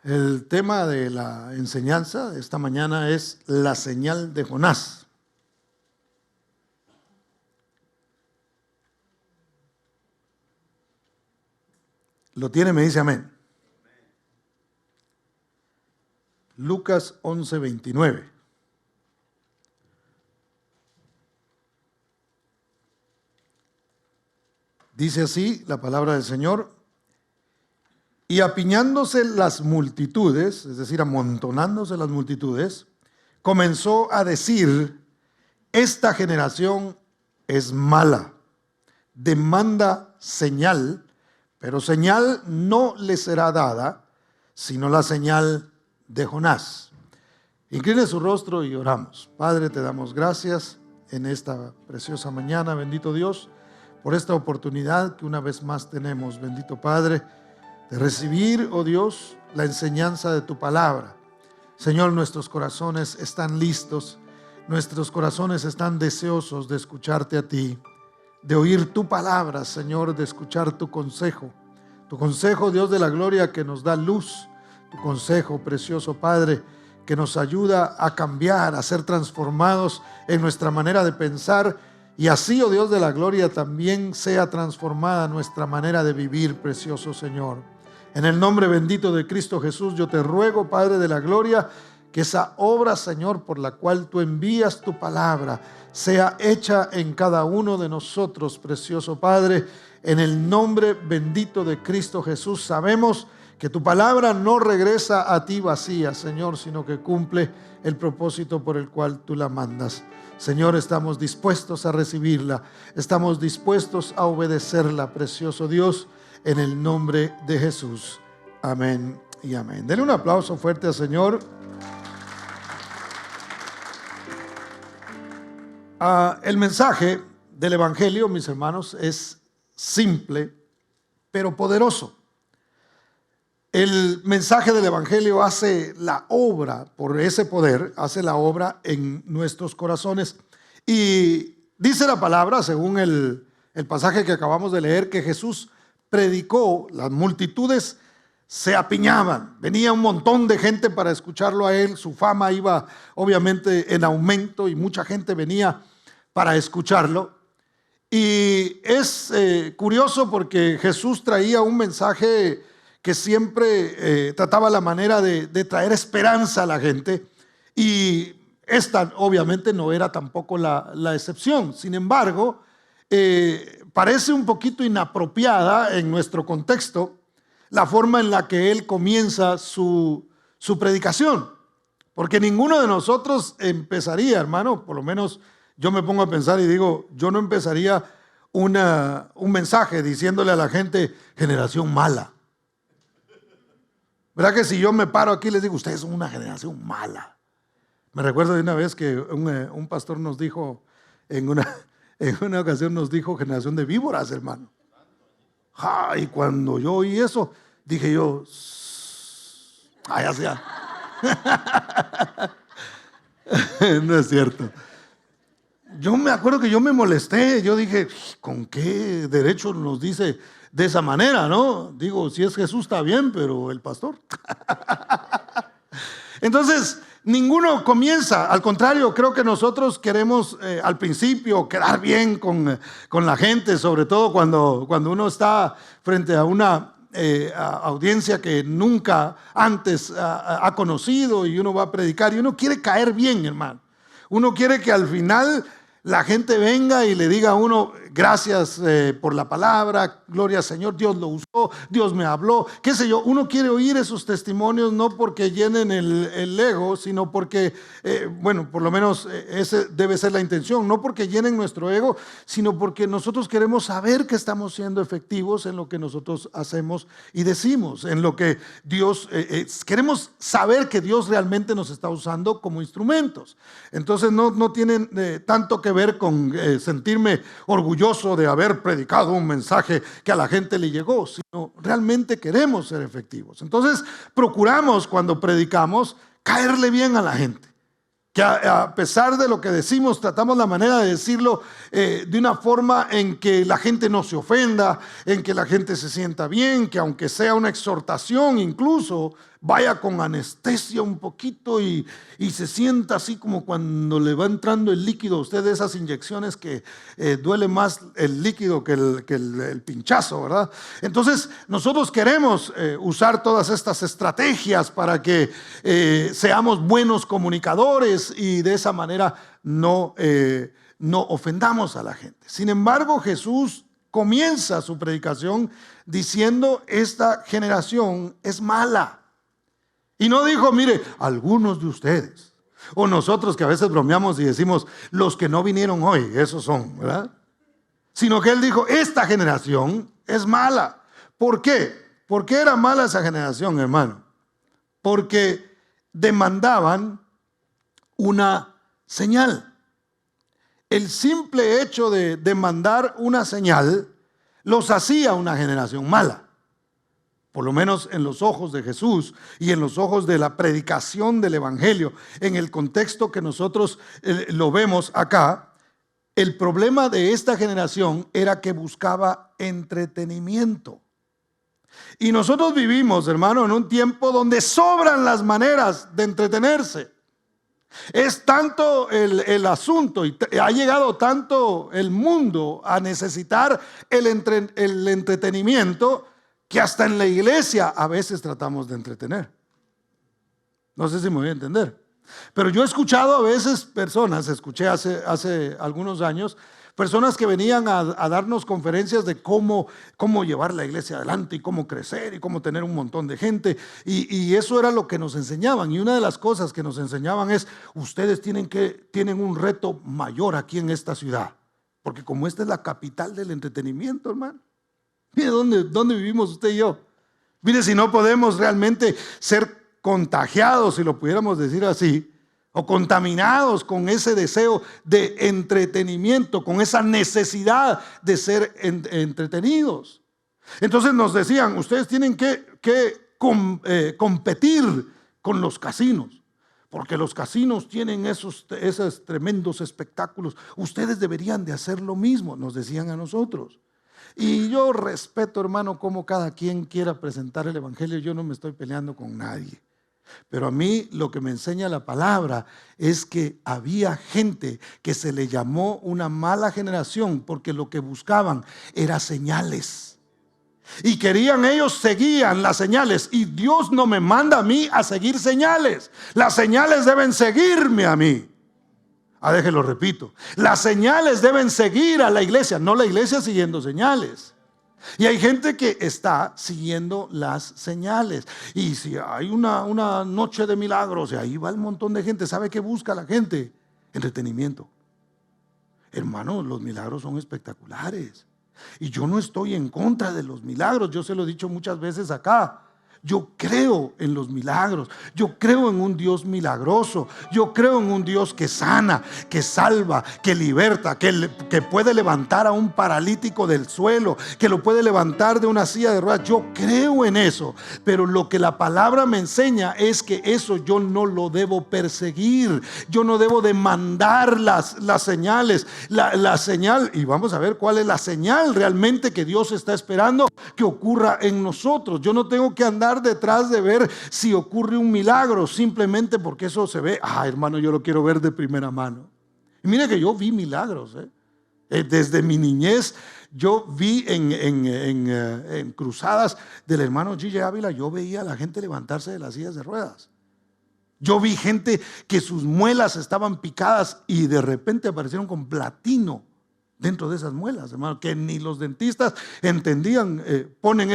El tema de la enseñanza de esta mañana es la señal de Jonás. ¿Lo tiene? Me dice amén. Lucas 11:29. Dice así la palabra del Señor: y apiñándose las multitudes, es decir, amontonándose las multitudes, comenzó a decir: esta generación es mala, demanda señal, pero señal no le será dada, sino la señal de Jonás. Incline su rostro y oramos. Padre, te damos gracias en esta preciosa mañana, bendito Dios, por esta oportunidad que una vez más tenemos, bendito Padre, de recibir, oh Dios, la enseñanza de tu palabra. Señor, nuestros corazones están listos, nuestros corazones están deseosos de escucharte a ti, de oír tu palabra, Señor, de escuchar tu consejo, Dios de la gloria, que nos da luz, tu consejo, precioso Padre, que nos ayuda a cambiar, a ser transformados en nuestra manera de pensar, y así, oh Dios de la gloria, también sea transformada nuestra manera de vivir, precioso Señor. En el nombre bendito de Cristo Jesús, yo te ruego, Padre de la gloria, que esa obra, Señor, por la cual tú envías tu palabra, sea hecha en cada uno de nosotros, precioso Padre. En el nombre bendito de Cristo Jesús, sabemos que tu palabra no regresa a ti vacía, Señor, sino que cumple el propósito por el cual tú la mandas. Señor, estamos dispuestos a recibirla, estamos dispuestos a obedecerla, precioso Dios, en el nombre de Jesús. Amén y amén. Denle un aplauso fuerte al Señor. El mensaje del Evangelio, mis hermanos, es simple, pero poderoso. El mensaje del Evangelio hace la obra, por ese poder, hace la obra en nuestros corazones. Y dice la palabra, según el pasaje que acabamos de leer, que Jesús predicó, las multitudes se apiñaban, venía un montón de gente para escucharlo a él, su fama iba obviamente en aumento y mucha gente venía para escucharlo. Y es curioso porque Jesús traía un mensaje que siempre trataba la manera de traer esperanza a la gente, y esta obviamente no era tampoco la excepción. Sin embargo, parece un poquito inapropiada en nuestro contexto la forma en la que él comienza su predicación, porque ninguno de nosotros empezaría, hermano, por lo menos yo me pongo a pensar y digo, yo no empezaría un mensaje diciéndole a la gente: generación mala. ¿Verdad que si yo me paro aquí y les digo, ustedes son una generación mala? Me recuerdo de una vez que un pastor nos dijo, en una ocasión nos dijo generación de víboras, hermano. Y cuando yo oí eso, dije yo, ya sea. No es cierto. Yo me acuerdo que yo me molesté, yo dije, ¿con qué derecho nos dice de esa manera, no? Digo, si es Jesús está bien, pero el pastor. Entonces, ninguno comienza, al contrario, creo que nosotros queremos al principio quedar bien con la gente, sobre todo cuando uno está frente a una audiencia que nunca antes ha conocido, y uno va a predicar y uno quiere caer bien, hermano. Uno quiere que al final la gente venga y le diga a uno: gracias por la palabra, gloria al Señor, Dios lo usó, Dios me habló, qué sé yo. Uno quiere oír esos testimonios no porque llenen el ego, sino porque, bueno, por lo menos esa debe ser la intención, no porque llenen nuestro ego, sino porque nosotros queremos saber que estamos siendo efectivos en lo que nosotros hacemos y decimos, en lo que Dios, queremos saber que Dios realmente nos está usando como instrumentos. Entonces no tienen tanto que ver con sentirme orgulloso de haber predicado un mensaje que a la gente le llegó, sino realmente queremos ser efectivos. Entonces procuramos, cuando predicamos, caerle bien a la gente, que a pesar de lo que decimos, tratamos la manera de decirlo de una forma en que la gente no se ofenda, en que la gente se sienta bien, que aunque sea una exhortación incluso, vaya con anestesia un poquito y se sienta así como cuando le va entrando el líquido a usted, de esas inyecciones que duele más el líquido que el pinchazo, ¿verdad? Entonces nosotros queremos usar todas estas estrategias para que seamos buenos comunicadores y de esa manera no ofendamos a la gente. Sin embargo, Jesús comienza su predicación diciendo: esta generación es mala. Y no dijo: mire, algunos de ustedes, o nosotros que a veces bromeamos y decimos: los que no vinieron hoy, esos son, ¿verdad? Sino que él dijo: esta generación es mala. ¿Por qué? ¿Por qué era mala esa generación, hermano? Porque demandaban una señal. El simple hecho de demandar una señal los hacía una generación mala. Por lo menos en los ojos de Jesús y en los ojos de la predicación del Evangelio, en el contexto que nosotros lo vemos acá, el problema de esta generación era que buscaba entretenimiento. Y nosotros vivimos, hermano, en un tiempo donde sobran las maneras de entretenerse. Es tanto el asunto y ha llegado tanto el mundo a necesitar el entretenimiento que hasta en la iglesia a veces tratamos de entretener. No sé si me voy a entender. Pero yo he escuchado a veces personas, escuché hace algunos años, personas que venían a darnos conferencias de cómo llevar la iglesia adelante y cómo crecer y cómo tener un montón de gente. Y eso era lo que nos enseñaban. Y una de las cosas que nos enseñaban es: ustedes tienen un reto mayor aquí en esta ciudad. Porque como esta es la capital del entretenimiento, hermano. Mire dónde vivimos usted y yo. Mire, si no podemos realmente ser contagiados, si lo pudiéramos decir así, o contaminados con ese deseo de entretenimiento, con esa necesidad de ser entretenidos. Entonces nos decían: ustedes tienen que competir con los casinos, porque los casinos tienen esos tremendos espectáculos. Ustedes deberían de hacer lo mismo, nos decían a nosotros. Y yo respeto, hermano, cómo cada quien quiera presentar el Evangelio. Yo no me estoy peleando con nadie. Pero a mí lo que me enseña la palabra es que había gente que se le llamó una mala generación porque lo que buscaban era señales. Y querían, ellos seguían las señales. Y Dios no me manda a mí a seguir señales. Las señales deben seguirme a mí. Déjelo repito. Las señales deben seguir a la iglesia, no la iglesia siguiendo señales. Y hay gente que está siguiendo las señales. Y si hay una noche de milagros, y ahí va el montón de gente, ¿sabe qué busca la gente? Entretenimiento. Hermano, los milagros son espectaculares. Y yo no estoy en contra de los milagros. Yo se lo he dicho muchas veces acá. Yo creo en los milagros, yo creo en un Dios milagroso, yo creo en un Dios que sana, que salva, que liberta, que puede levantar a un paralítico del suelo, que lo puede levantar de una silla de ruedas. Yo creo en eso, pero lo que la palabra me enseña es que eso yo no lo debo perseguir, yo no debo demandar las señales, la señal, y vamos a ver cuál es la señal realmente que Dios está esperando que ocurra en nosotros. Yo no tengo que andar detrás de ver si ocurre un milagro simplemente porque eso se ve. Hermano, yo lo quiero ver de primera mano. Y mire que yo vi milagros, desde mi niñez. Yo vi en cruzadas del hermano G.J. Ávila, yo veía a la gente levantarse de las sillas de ruedas. Yo vi gente que sus muelas estaban picadas y de repente aparecieron con platino dentro de esas muelas, hermano, que ni los dentistas entendían. Ponen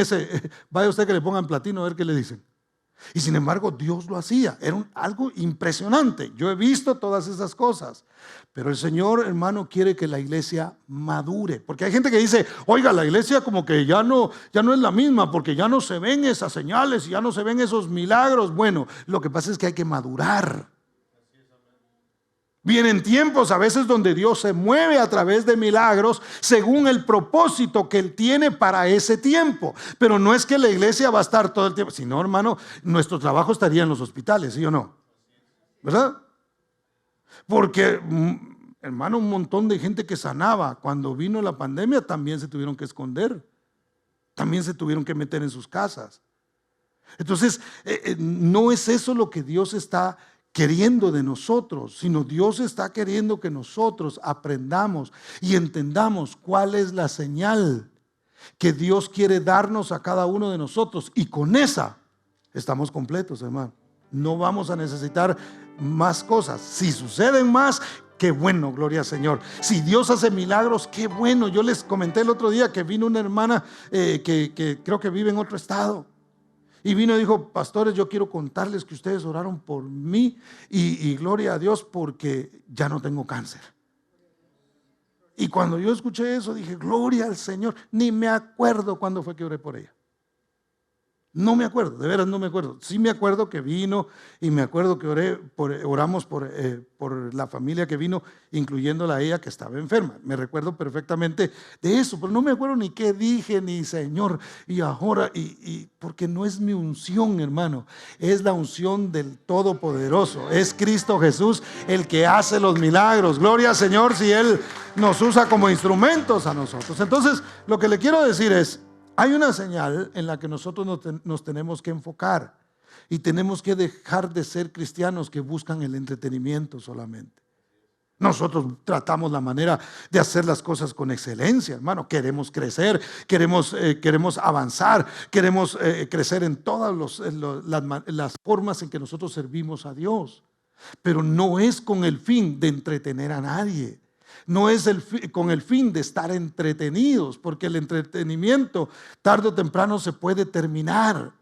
vaya usted que le pongan platino a ver qué le dicen. Y sin embargo Dios lo hacía. Era algo impresionante. Yo he visto todas esas cosas. Pero el Señor, hermano, quiere que la iglesia madure. Porque hay gente que dice: oiga, la iglesia como que ya no es la misma, porque ya no se ven esas señales y ya no se ven esos milagros. Bueno, lo que pasa es que hay que madurar. Vienen tiempos a veces donde Dios se mueve a través de milagros según el propósito que Él tiene para ese tiempo. Pero no es que la iglesia va a estar todo el tiempo. Si no, hermano, nuestro trabajo estaría en los hospitales, ¿sí o no? ¿Verdad? Porque, hermano, un montón de gente que sanaba cuando vino la pandemia también se tuvieron que esconder. También se tuvieron que meter en sus casas. Entonces, no es eso lo que Dios está queriendo de nosotros, sino Dios está queriendo que nosotros aprendamos y entendamos cuál es la señal que Dios quiere darnos a cada uno de nosotros, y con esa estamos completos, hermano. No vamos a necesitar más cosas. Si suceden más, qué bueno, gloria al Señor. Si Dios hace milagros, qué bueno. Yo les comenté el otro día que vino una hermana que creo que vive en otro estado. Y vino y dijo: pastores, yo quiero contarles que ustedes oraron por mí y gloria a Dios porque ya no tengo cáncer. Y cuando yo escuché eso dije: gloria al Señor. Ni me acuerdo cuándo fue que oré por ella. No me acuerdo, de veras no me acuerdo. Sí me acuerdo que vino y me acuerdo que oramos por la familia que vino, incluyéndola a ella que estaba enferma. Me recuerdo perfectamente de eso, pero no me acuerdo ni qué dije, ni Señor. Y ahora, porque no es mi unción, hermano, es la unción del Todopoderoso. Es Cristo Jesús el que hace los milagros. Gloria al Señor si Él nos usa como instrumentos a nosotros. Entonces, lo que le quiero decir es: hay una señal en la que nosotros nos tenemos que enfocar, y tenemos que dejar de ser cristianos que buscan el entretenimiento solamente. Nosotros tratamos la manera de hacer las cosas con excelencia, hermano. Queremos crecer, queremos avanzar, queremos crecer en todas las formas en que nosotros servimos a Dios. Pero no es con el fin de entretener a nadie. No es con el fin de estar entretenidos, porque el entretenimiento tarde o temprano se puede terminar.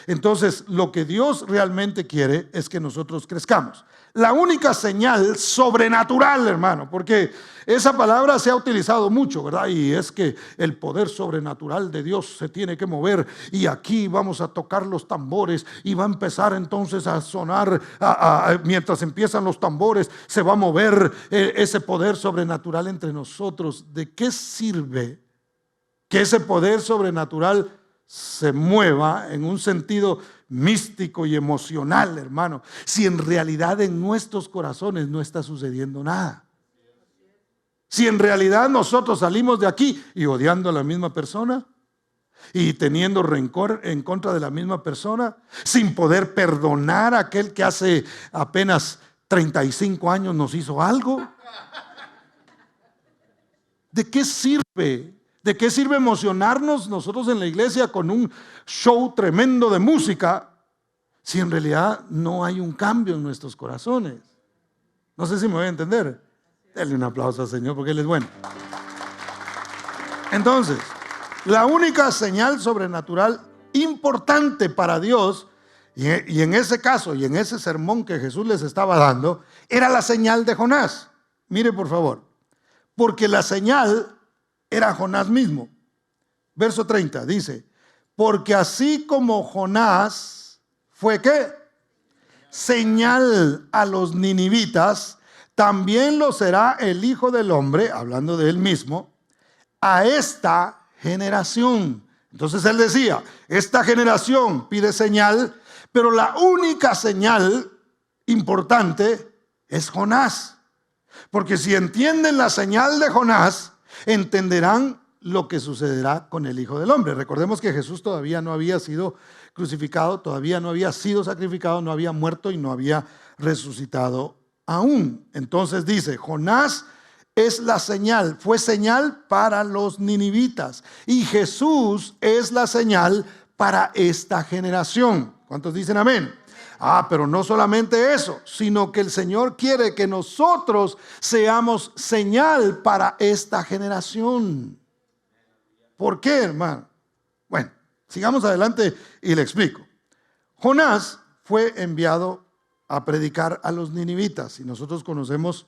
Entonces, lo que Dios realmente quiere es que nosotros crezcamos. La única señal sobrenatural, hermano, porque esa palabra se ha utilizado mucho, ¿verdad? Y es que el poder sobrenatural de Dios se tiene que mover, y aquí vamos a tocar los tambores y va a empezar entonces a sonar, mientras empiezan los tambores, se va a mover ese poder sobrenatural entre nosotros. ¿De qué sirve que ese poder sobrenatural se mueva en un sentido místico y emocional, hermano, si en realidad en nuestros corazones no está sucediendo nada? Si en realidad nosotros salimos de aquí y odiando a la misma persona y teniendo rencor en contra de la misma persona, sin poder perdonar a aquel que hace apenas 35 años nos hizo algo, ¿de qué sirve? ¿De qué sirve emocionarnos nosotros en la iglesia con un show tremendo de música si en realidad no hay un cambio en nuestros corazones? No sé si me voy a entender. Denle un aplauso al Señor porque Él es bueno. Entonces, la única señal sobrenatural importante para Dios, y en ese caso y en ese sermón que Jesús les estaba dando, era la señal de Jonás. Mire por favor, porque la señal era Jonás mismo. Verso 30 dice: porque así como Jonás fue ¿qué? Señal a los ninivitas, también lo será el Hijo del Hombre, hablando de él mismo, a esta generación. Entonces él decía: esta generación pide señal, pero la única señal importante es Jonás. Porque si entienden la señal de Jonás, entenderán lo que sucederá con el Hijo del Hombre. Recordemos que Jesús todavía no había sido crucificado, todavía no había sido sacrificado, no había muerto y no había resucitado aún. Entonces dice: Jonás es la señal, fue señal para los ninivitas, y Jesús es la señal para esta generación. ¿Cuántos dicen amén? Pero no solamente eso, sino que el Señor quiere que nosotros seamos señal para esta generación. ¿Por qué, hermano? Bueno, sigamos adelante y le explico. Jonás fue enviado a predicar a los ninivitas, y nosotros conocemos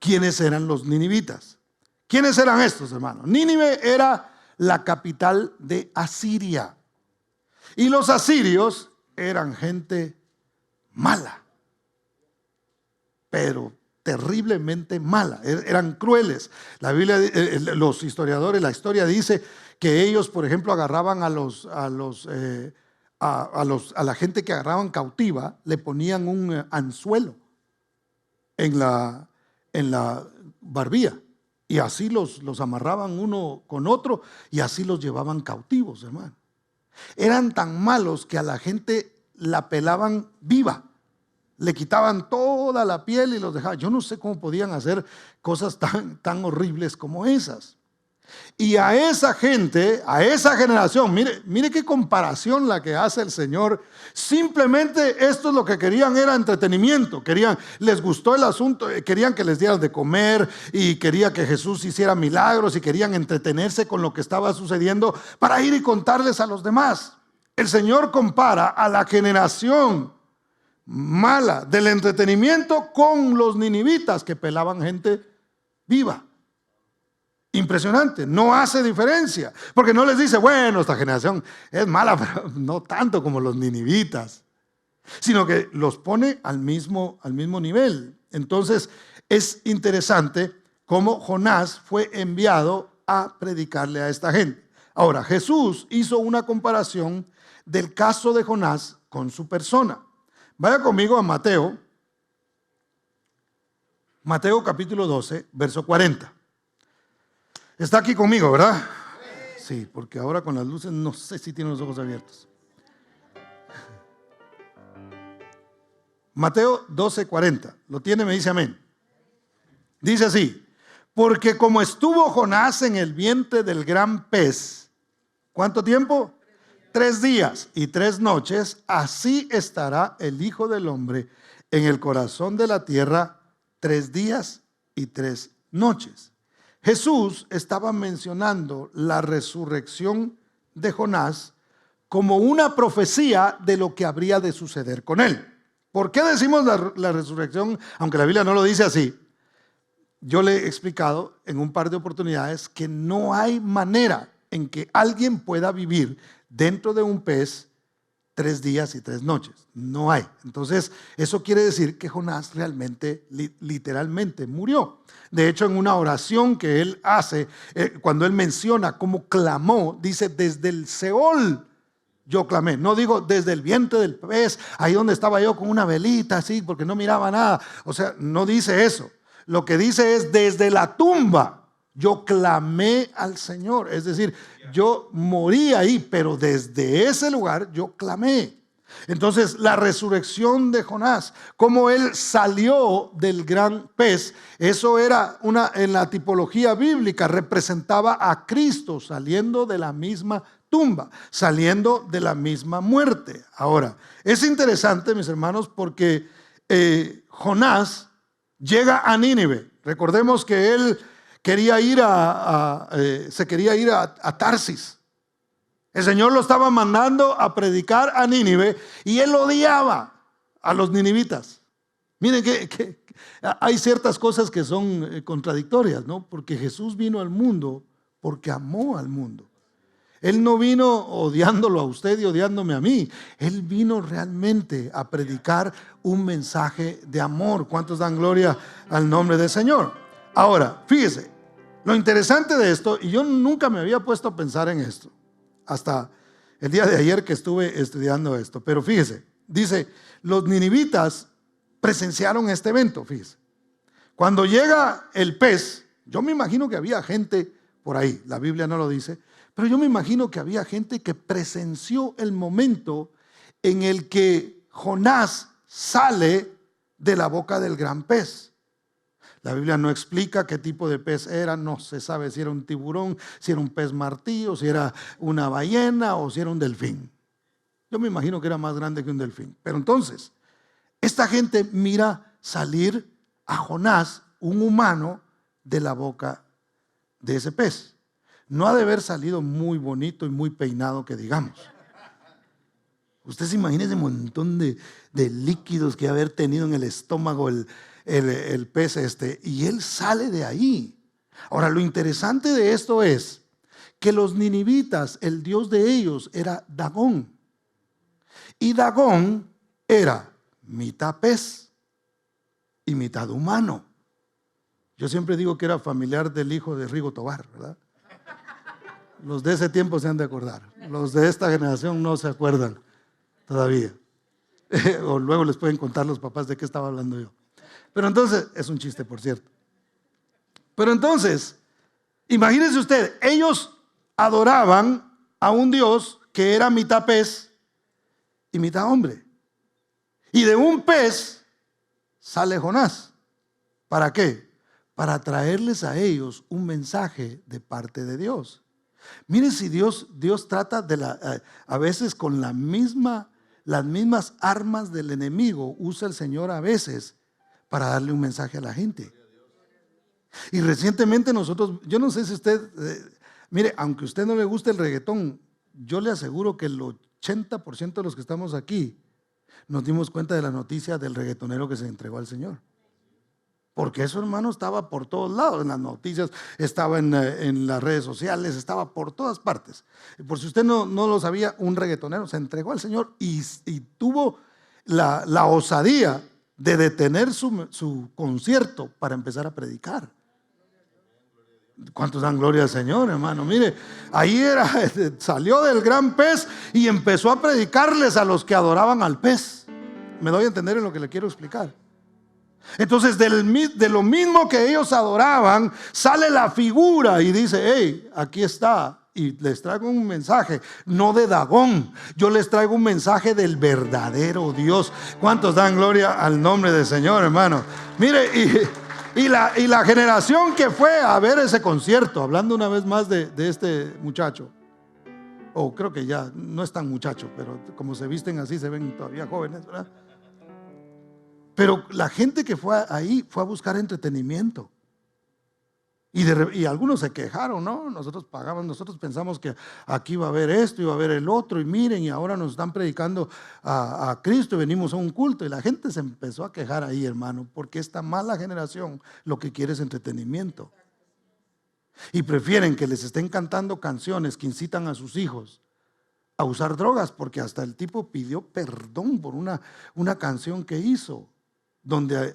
quiénes eran los ninivitas. ¿Quiénes eran estos, hermanos? Nínive era la capital de Asiria. Y los asirios eran gente mala, pero terriblemente mala, eran crueles. La Biblia, los historiadores, la historia dice que ellos, por ejemplo, agarraban a la gente que agarraban cautiva, le ponían un anzuelo en la barbilla, y así los amarraban uno con otro, y así los llevaban cautivos, hermano. Eran tan malos que a la gente la pelaban viva. Le quitaban toda la piel y los dejaban. Yo no sé cómo podían hacer cosas tan horribles como esas. Y a esa gente, a esa generación, mire qué comparación la que hace el Señor. Simplemente esto es lo que querían, era entretenimiento. Les gustó el asunto, querían que les dieran de comer y quería que Jesús hiciera milagros y querían entretenerse con lo que estaba sucediendo para ir y contarles a los demás. El Señor compara a la generación mala del entretenimiento con los ninivitas que pelaban gente viva. Impresionante, no hace diferencia, porque no les dice, bueno, esta generación es mala, pero no tanto como los ninivitas, sino que los pone al mismo nivel. Entonces es interesante cómo Jonás fue enviado a predicarle a esta gente. Ahora, Jesús hizo una comparación del caso de Jonás con su persona. Vaya conmigo a Mateo capítulo 12, verso 40. Está aquí conmigo, ¿verdad? Sí, porque ahora con las luces no sé si tiene los ojos abiertos. Mateo 12:40. ¿Lo tiene? Me dice amén. Dice así: porque como estuvo Jonás en el vientre del gran pez, ¿cuánto tiempo? 3 días y 3 noches, así estará el Hijo del Hombre en el corazón de la tierra 3 días y 3 noches. Jesús estaba mencionando la resurrección de Jonás como una profecía de lo que habría de suceder con él. ¿Por qué decimos la resurrección? Aunque la Biblia no lo dice así. Yo le he explicado en un par de oportunidades que no hay manera en que alguien pueda vivir dentro de un pez 3 días y 3 noches. No hay. Entonces, eso quiere decir que Jonás realmente, literalmente murió. De hecho, en una oración que él hace, cuando él menciona cómo clamó, dice, desde el Seol yo clamé. No digo desde el vientre del pez, ahí donde estaba yo con una velita así, porque no miraba nada. O sea, no dice eso. Lo que dice es desde la tumba yo clamé al Señor. Es decir, yo morí ahí, pero desde ese lugar yo clamé. Entonces, la resurrección de Jonás, como él salió del gran pez, eso era en la tipología bíblica, representaba a Cristo saliendo de la misma tumba, saliendo de la misma muerte. Ahora, es interesante, mis hermanos, porque Jonás llega a Nínive. Recordemos que él quería ir se quería ir a Tarsis. El Señor lo estaba mandando a predicar a Nínive y él odiaba a los ninivitas. Miren que hay ciertas cosas que son contradictorias, ¿no? Porque Jesús vino al mundo porque amó al mundo. Él no vino odiándolo a usted y odiándome a mí. Él vino realmente a predicar un mensaje de amor. ¿Cuántos dan gloria al nombre del Señor? Ahora, fíjese, lo interesante de esto, y yo nunca me había puesto a pensar en esto, hasta el día de ayer que estuve estudiando esto, pero fíjese, dice, los ninivitas presenciaron este evento, fíjese. Cuando llega el pez, yo me imagino que había gente por ahí, la Biblia no lo dice, pero yo me imagino que había gente que presenció el momento en el que Jonás sale de la boca del gran pez. La Biblia no explica qué tipo de pez era, no se sabe si era un tiburón, si era un pez martillo, si era una ballena o si era un delfín. Yo me imagino que era más grande que un delfín. Pero entonces, esta gente mira salir a Jonás, un humano, de la boca de ese pez. No ha de haber salido muy bonito y muy peinado, que digamos. Usted se imagina ese montón de líquidos que haber tenido en el estómago el pez y él sale de ahí. Ahora, lo interesante de esto es que los ninivitas, el dios de ellos era Dagón. Y Dagón era mitad pez y mitad humano. Yo siempre digo que era familiar del hijo de Rigo Tobar, ¿verdad? Los de ese tiempo se han de acordar. Los de esta generación no se acuerdan todavía. O luego les pueden contar los papás de qué estaba hablando yo. Pero entonces, es un chiste, por cierto. Pero entonces, imagínense usted, ellos adoraban a un Dios que era mitad pez y mitad hombre. Y de un pez sale Jonás. ¿Para qué? Para traerles a ellos un mensaje de parte de Dios. Miren si Dios trata a veces con las mismas armas del enemigo, usa el Señor a veces para darle un mensaje a la gente. Y recientemente nosotros, yo no sé si usted, mire, aunque a usted no le guste el reggaetón, yo le aseguro que el 80% de los que estamos aquí nos dimos cuenta de la noticia del reggaetonero que se entregó al Señor. Porque eso, hermano, estaba por todos lados, en las noticias, estaba en las redes sociales, estaba por todas partes. Por si usted no lo sabía, un reggaetonero se entregó al Señor y tuvo la osadía de detener su concierto para empezar a predicar. ¿Cuántos dan gloria al Señor, hermano? Mire, ahí salió del gran pez y empezó a predicarles a los que adoraban al pez. ¿Me doy a entender en lo que le quiero explicar? Entonces de lo mismo que ellos adoraban, sale la figura y dice: hey, aquí está. Y les traigo un mensaje, no de Dagón, yo les traigo un mensaje del verdadero Dios. ¿Cuántos dan gloria al nombre del Señor, hermano? Mire, y la generación que fue a ver ese concierto, hablando una vez más de este muchacho, o creo que ya no es tan muchacho, pero como se visten así se ven todavía jóvenes, ¿verdad? Pero la gente que fue ahí fue a buscar entretenimiento. Y algunos se quejaron, ¿no? Nosotros pagamos, nosotros pensamos que aquí iba a haber esto, iba a haber el otro, y miren, y ahora nos están predicando a Cristo y venimos a un culto. Y la gente se empezó a quejar ahí, hermano, porque esta mala generación lo que quiere es entretenimiento. Y prefieren que les estén cantando canciones que incitan a sus hijos a usar drogas, porque hasta el tipo pidió perdón por una canción que hizo, donde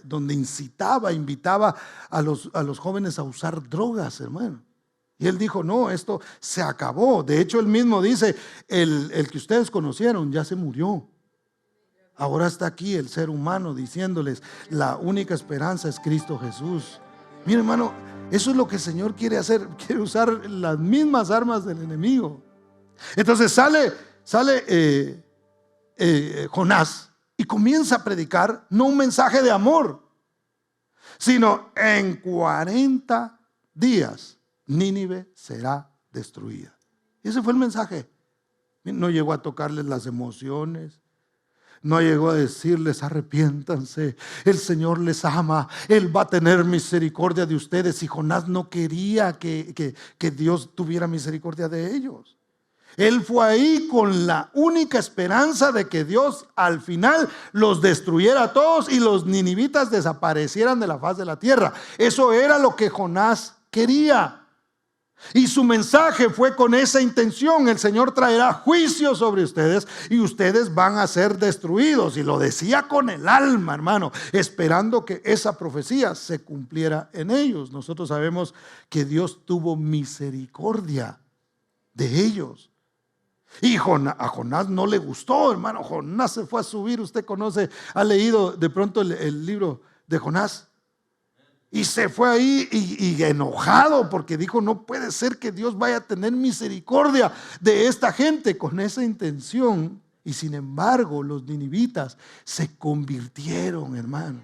invitaba a los jóvenes a usar drogas, hermano. Y él dijo: no, esto se acabó. De hecho, él mismo dice: el que ustedes conocieron ya se murió. Ahora está aquí el ser humano diciéndoles: la única esperanza es Cristo Jesús. Mira, hermano, eso es lo que el Señor quiere hacer. Quiere usar las mismas armas del enemigo. Entonces sale Jonás y comienza a predicar no un mensaje de amor, sino en 40 días Nínive será destruida. Y ese fue el mensaje. No llegó a tocarles las emociones, no llegó a decirles: arrepiéntanse, el Señor les ama, Él va a tener misericordia de ustedes. Y Jonás no quería que Dios tuviera misericordia de ellos. Él fue ahí con la única esperanza de que Dios al final los destruyera a todos y los ninivitas desaparecieran de la faz de la tierra. Eso era lo que Jonás quería. Y su mensaje fue con esa intención: el Señor traerá juicio sobre ustedes y ustedes van a ser destruidos. Y lo decía con el alma, hermano, esperando que esa profecía se cumpliera en ellos. Nosotros sabemos que Dios tuvo misericordia de ellos. Y a Jonás no le gustó, hermano. Jonás se fue a subir. Usted ha leído de pronto el libro de Jonás. Y se fue ahí y enojado, porque dijo: no puede ser que Dios vaya a tener misericordia de esta gente con esa intención. Y sin embargo, los ninivitas se convirtieron, hermano.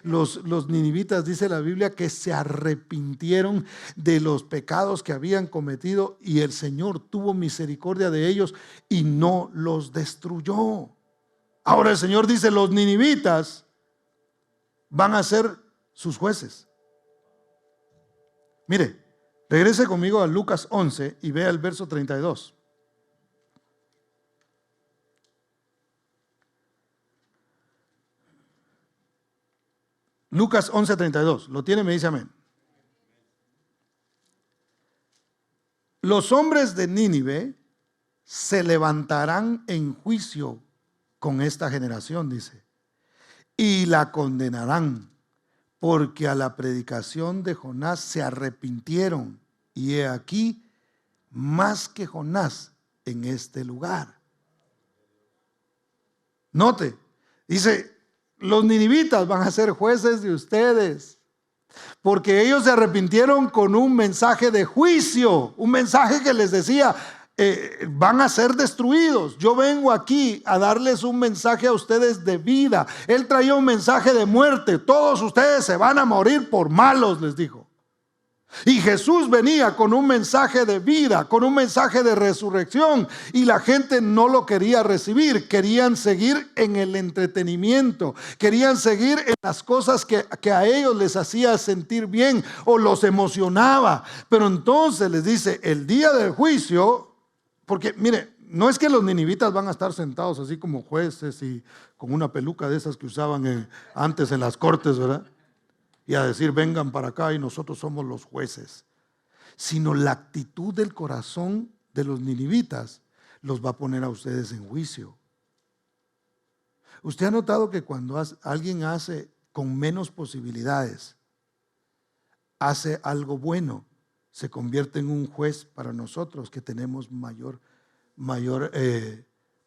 Los ninivitas, dice la Biblia, que se arrepintieron de los pecados que habían cometido, y el Señor tuvo misericordia de ellos y no los destruyó. Ahora el Señor dice: los ninivitas van a ser sus jueces. Mire, regrese conmigo a Lucas 11 y vea el verso 32. Lucas 11:32, ¿lo tiene? Me dice amén. Los hombres de Nínive se levantarán en juicio con esta generación, dice, y la condenarán, porque a la predicación de Jonás se arrepintieron, y he aquí más que Jonás en este lugar. Note, dice: los ninivitas van a ser jueces de ustedes, porque ellos se arrepintieron con un mensaje de juicio, un mensaje que les decía: van a ser destruidos. Yo vengo aquí a darles un mensaje a ustedes de vida. Él traía un mensaje de muerte. Todos ustedes se van a morir por malos, les dijo. Y Jesús venía con un mensaje de vida, con un mensaje de resurrección, y la gente no lo quería recibir. Querían seguir en el entretenimiento, querían seguir en las cosas que a ellos les hacía sentir bien o los emocionaba. Pero entonces les dice, el día del juicio, porque mire, no es que los ninivitas van a estar sentados así como jueces y con una peluca de esas que usaban antes en las cortes, ¿verdad? Y a decir, vengan para acá y nosotros somos los jueces. Sino la actitud del corazón de los ninivitas los va a poner a ustedes en juicio. ¿Usted ha notado que cuando alguien hace con menos posibilidades, hace algo bueno, se convierte en un juez para nosotros que tenemos mayor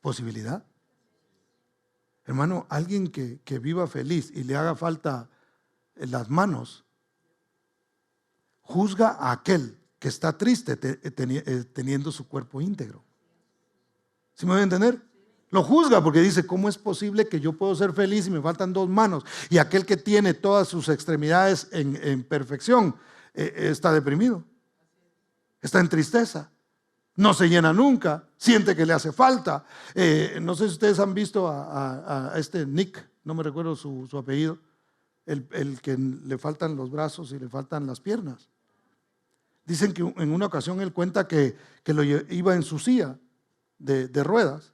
posibilidad? Hermano, alguien que viva feliz y le haga falta en las manos, juzga a aquel que está triste teniendo su cuerpo íntegro. ¿Sí me voy a entender? Lo juzga porque dice, ¿cómo es posible que yo puedo ser feliz y me faltan 2 manos? Y aquel que tiene todas sus extremidades en perfección está deprimido, está en tristeza, no se llena nunca, siente que le hace falta. No sé si ustedes han visto a este Nick, no me recuerdo su apellido. El que le faltan los brazos y le faltan las piernas. Dicen que en una ocasión él cuenta que iba en su silla de ruedas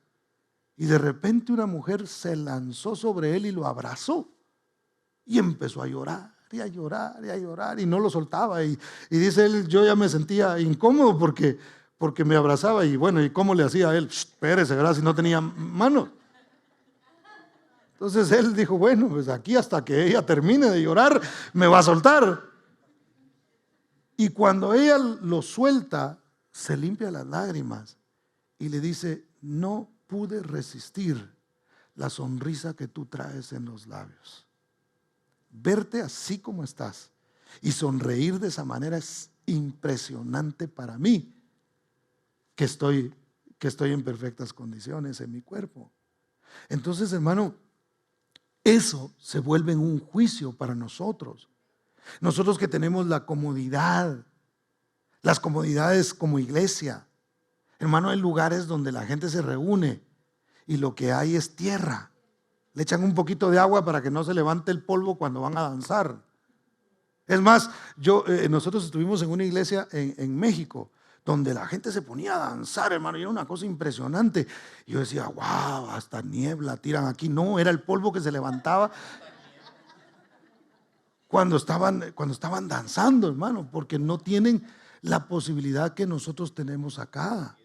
y de repente una mujer se lanzó sobre él y lo abrazó y empezó a llorar y a llorar y a llorar y no lo soltaba. Y dice él, yo ya me sentía incómodo porque me abrazaba y bueno, ¿y cómo le hacía a él? Espérese, ¿verdad? Si no tenía manos. Entonces él dijo, bueno, pues aquí hasta que ella termine de llorar, me va a soltar. Y cuando ella lo suelta, se limpia las lágrimas y le dice, no pude resistir la sonrisa que tú traes en los labios. Verte así como estás y sonreír de esa manera es impresionante para mí, que estoy en perfectas condiciones en mi cuerpo. Entonces, hermano, eso se vuelve en un juicio para nosotros. Nosotros que tenemos la comodidad, las comodidades como iglesia. Hermano, hay lugares donde la gente se reúne y lo que hay es tierra. Le echan un poquito de agua para que no se levante el polvo cuando van a danzar. Es más, nosotros estuvimos en una iglesia en México, donde la gente se ponía a danzar, hermano, y era una cosa impresionante. Y yo decía, wow, hasta niebla tiran aquí. No, era el polvo que se levantaba cuando estaban danzando, hermano, porque no tienen la posibilidad que nosotros tenemos acá.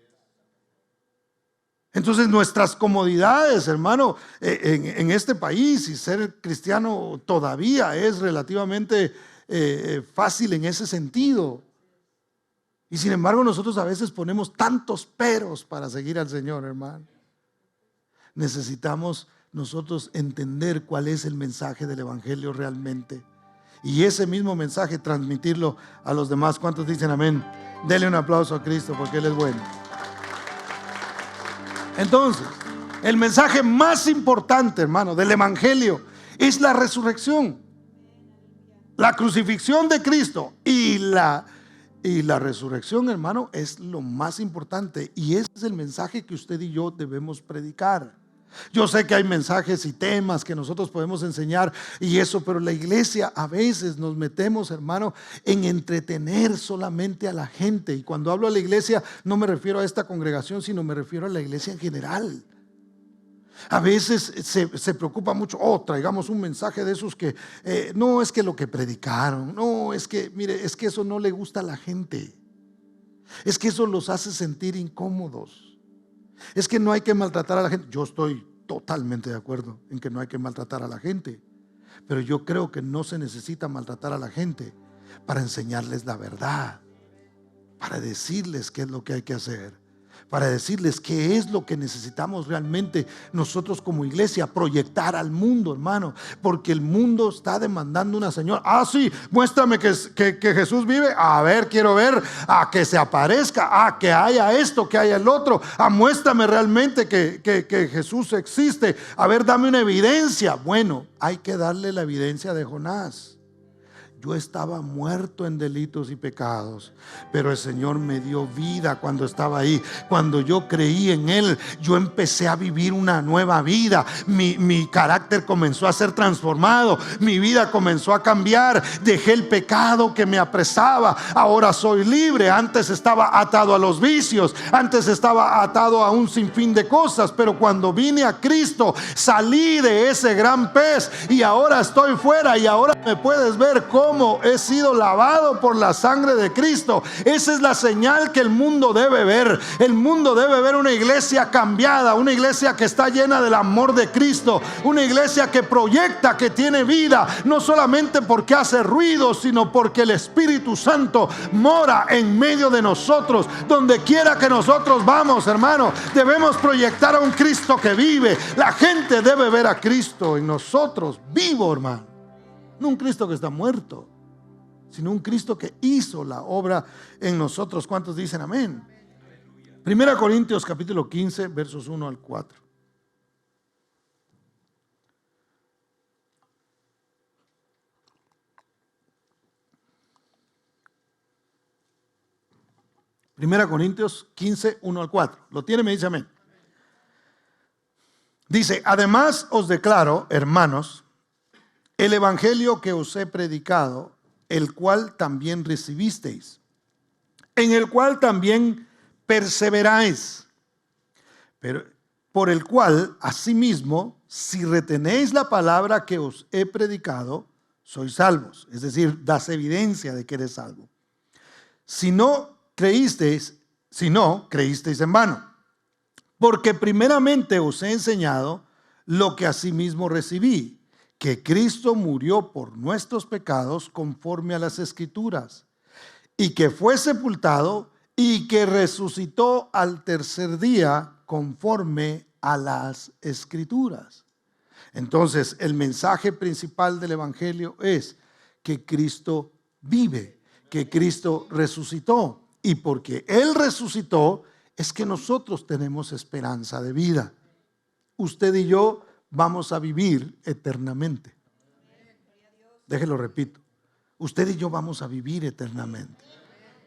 Entonces nuestras comodidades, hermano, en este país, y ser cristiano todavía es relativamente fácil en ese sentido. Y sin embargo nosotros a veces ponemos tantos peros para seguir al Señor, hermano. Necesitamos nosotros entender cuál es el mensaje del Evangelio realmente. Y ese mismo mensaje transmitirlo a los demás. ¿Cuántos dicen amén? Denle un aplauso a Cristo porque Él es bueno. Entonces, el mensaje más importante, hermano, del Evangelio es la resurrección. La crucifixión de Cristo y la resurrección, hermano, es lo más importante. Y ese es el mensaje que usted y yo debemos predicar. Yo sé que hay mensajes y temas que nosotros podemos enseñar y eso, pero la iglesia a veces nos metemos, hermano, en entretener solamente a la gente. Y cuando hablo de la iglesia no me refiero a esta congregación, sino me refiero a la iglesia en general. A veces se preocupa mucho, traigamos un mensaje de esos que no es que lo que predicaron, no es que, mire, es que eso no le gusta a la gente, es que eso los hace sentir incómodos. Es que no hay que maltratar a la gente. Yo estoy totalmente de acuerdo en que no hay que maltratar a la gente, pero yo creo que no se necesita maltratar a la gente para enseñarles la verdad, para decirles qué es lo que hay que hacer, para decirles qué es lo que necesitamos realmente nosotros como iglesia proyectar al mundo, hermano, porque el mundo está demandando una señora. Ah, sí, muéstrame que Jesús vive. A ver, quiero ver, a que se aparezca, que haya esto, que haya el otro. Muéstrame realmente que Jesús existe. A ver, dame una evidencia. Bueno, hay que darle la evidencia de Jonás. Yo estaba muerto en delitos y pecados, pero el Señor me dio vida cuando estaba ahí. Cuando yo creí en Él, yo empecé a vivir una nueva vida. Mi carácter comenzó a ser transformado. Mi vida comenzó a cambiar. Dejé el pecado que me apresaba. Ahora soy libre. Antes estaba atado a los vicios. Antes estaba atado a un sinfín de cosas. Pero cuando vine a Cristo, salí de ese gran pez y ahora estoy fuera. Y ahora me puedes ver cómo he sido lavado por la sangre de Cristo. Esa es la señal que el mundo debe ver. El mundo debe ver una iglesia cambiada, una iglesia que está llena del amor de Cristo, una iglesia que proyecta, que tiene vida, no solamente porque hace ruido, sino porque el Espíritu Santo mora en medio de nosotros. Donde quiera que nosotros vamos, hermano, debemos proyectar a un Cristo que vive. La gente debe ver a Cristo en nosotros vivo, hermano. No un Cristo que está muerto, sino un Cristo que hizo la obra en nosotros. ¿Cuántos dicen amén? 1 Corintios capítulo 15, versos 1 al 4. Primera Corintios 15, 1 al 4. ¿Lo tiene? Me dice amén. Dice: además os declaro, hermanos, el evangelio que os he predicado, el cual también recibisteis, en el cual también perseveráis, pero por el cual asimismo, si retenéis la palabra que os he predicado, sois salvos. Es decir, das evidencia de que eres salvo. Si no, creísteis en vano, porque primeramente os he enseñado lo que asimismo recibí, que Cristo murió por nuestros pecados conforme a las Escrituras, y que fue sepultado y que resucitó al tercer día conforme a las Escrituras. Entonces, el mensaje principal del evangelio es que Cristo vive, que Cristo resucitó, y porque Él resucitó es que nosotros tenemos esperanza de vida. Usted y yo vamos a vivir eternamente. Déjelo repito. Usted y yo vamos a vivir eternamente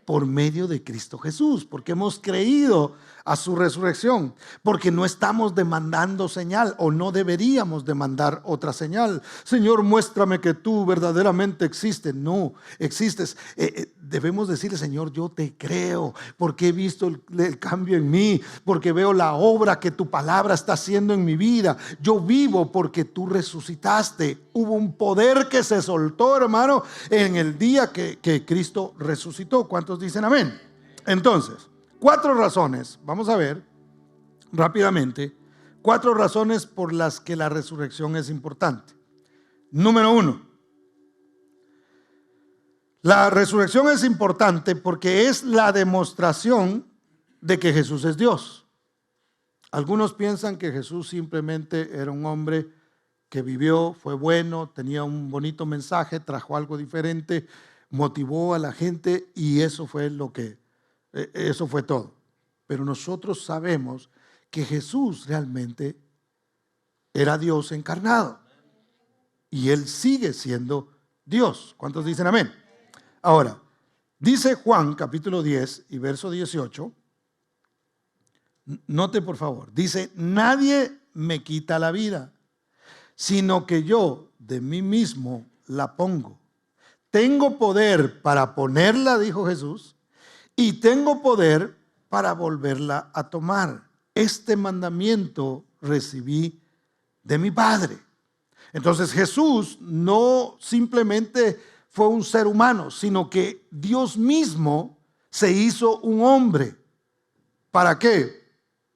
por medio de Cristo Jesús, porque hemos creído a su resurrección, porque no estamos demandando señal, o no deberíamos demandar otra señal. Señor, muéstrame que tú verdaderamente existes. No existes. Debemos decirle: Señor, yo te creo, porque he visto el cambio en mí, porque veo la obra que tu palabra está haciendo en mi vida. Yo vivo porque tú resucitaste. Hubo un poder que se soltó, hermano, en el día que Cristo resucitó. ¿Cuántos dicen amén? Entonces, 4 razones, vamos a ver rápidamente, 4 razones por las que la resurrección es importante. Número 1, la resurrección es importante porque es la demostración de que Jesús es Dios. Algunos piensan que Jesús simplemente era un hombre que vivió, fue bueno, tenía un bonito mensaje, trajo algo diferente, motivó a la gente, y eso fue todo. Pero nosotros sabemos que Jesús realmente era Dios encarnado, y Él sigue siendo Dios. ¿Cuántos dicen amén? Ahora, dice Juan capítulo 10 y verso 18, note por favor, dice: nadie me quita la vida, sino que yo de mí mismo la pongo. Tengo poder para ponerla, dijo Jesús, y tengo poder para volverla a tomar. Este mandamiento recibí de mi Padre. Entonces Jesús no simplemente fue un ser humano, sino que Dios mismo se hizo un hombre. ¿Para qué?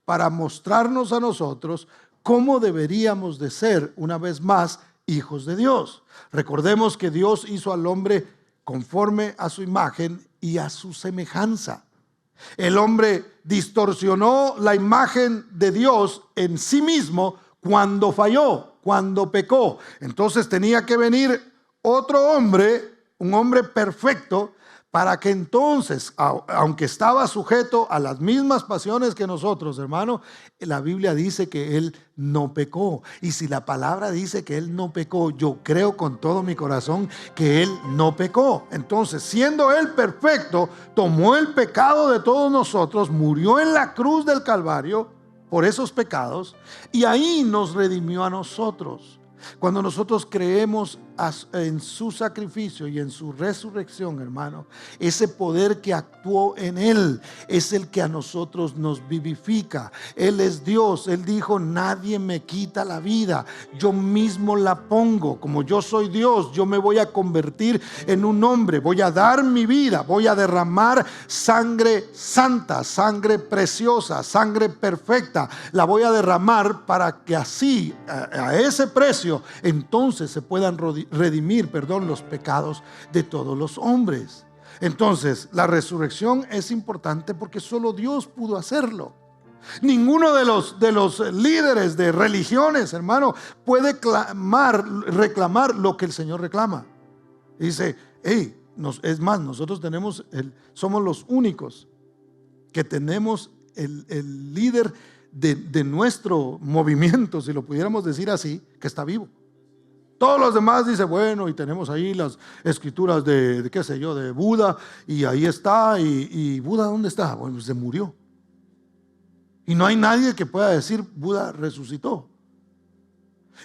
Para mostrarnos a nosotros cómo deberíamos de ser, una vez más, hijos de Dios. Recordemos que Dios hizo al hombre conforme a su imagen y a su semejanza. El hombre distorsionó la imagen de Dios en sí mismo cuando falló, cuando pecó. Entonces tenía que venir otro hombre, un hombre perfecto, para que entonces, aunque estaba sujeto a las mismas pasiones que nosotros, hermano, la Biblia dice que él no pecó. Y si la palabra dice que él no pecó, yo creo con todo mi corazón que él no pecó. Entonces, siendo él perfecto, tomó el pecado de todos nosotros, murió en la cruz del Calvario por esos pecados, y ahí nos redimió a nosotros. Cuando nosotros creemos en su sacrificio y en su resurrección, hermano, ese poder que actuó en él es el que a nosotros nos vivifica. Él es Dios. Él dijo: nadie me quita la vida, yo mismo la pongo. Como yo soy Dios, yo me voy a convertir en un hombre, voy a dar mi vida, voy a derramar sangre santa, sangre preciosa, sangre perfecta. La voy a derramar para que así, a ese precio, entonces se puedan redimir, los pecados de todos los hombres. Entonces, la resurrección es importante porque solo Dios pudo hacerlo. Ninguno de los líderes de religiones, hermano, puede reclamar lo que el Señor reclama. Dice: hey, es más, nosotros somos los únicos que tenemos el líder de nuestro movimiento, si lo pudiéramos decir así, que está vivo. Todos los demás dicen: bueno, y tenemos ahí las escrituras de qué sé yo, de Buda, y ahí está, y Buda, ¿dónde está? Bueno, se murió. Y no hay nadie que pueda decir: Buda resucitó.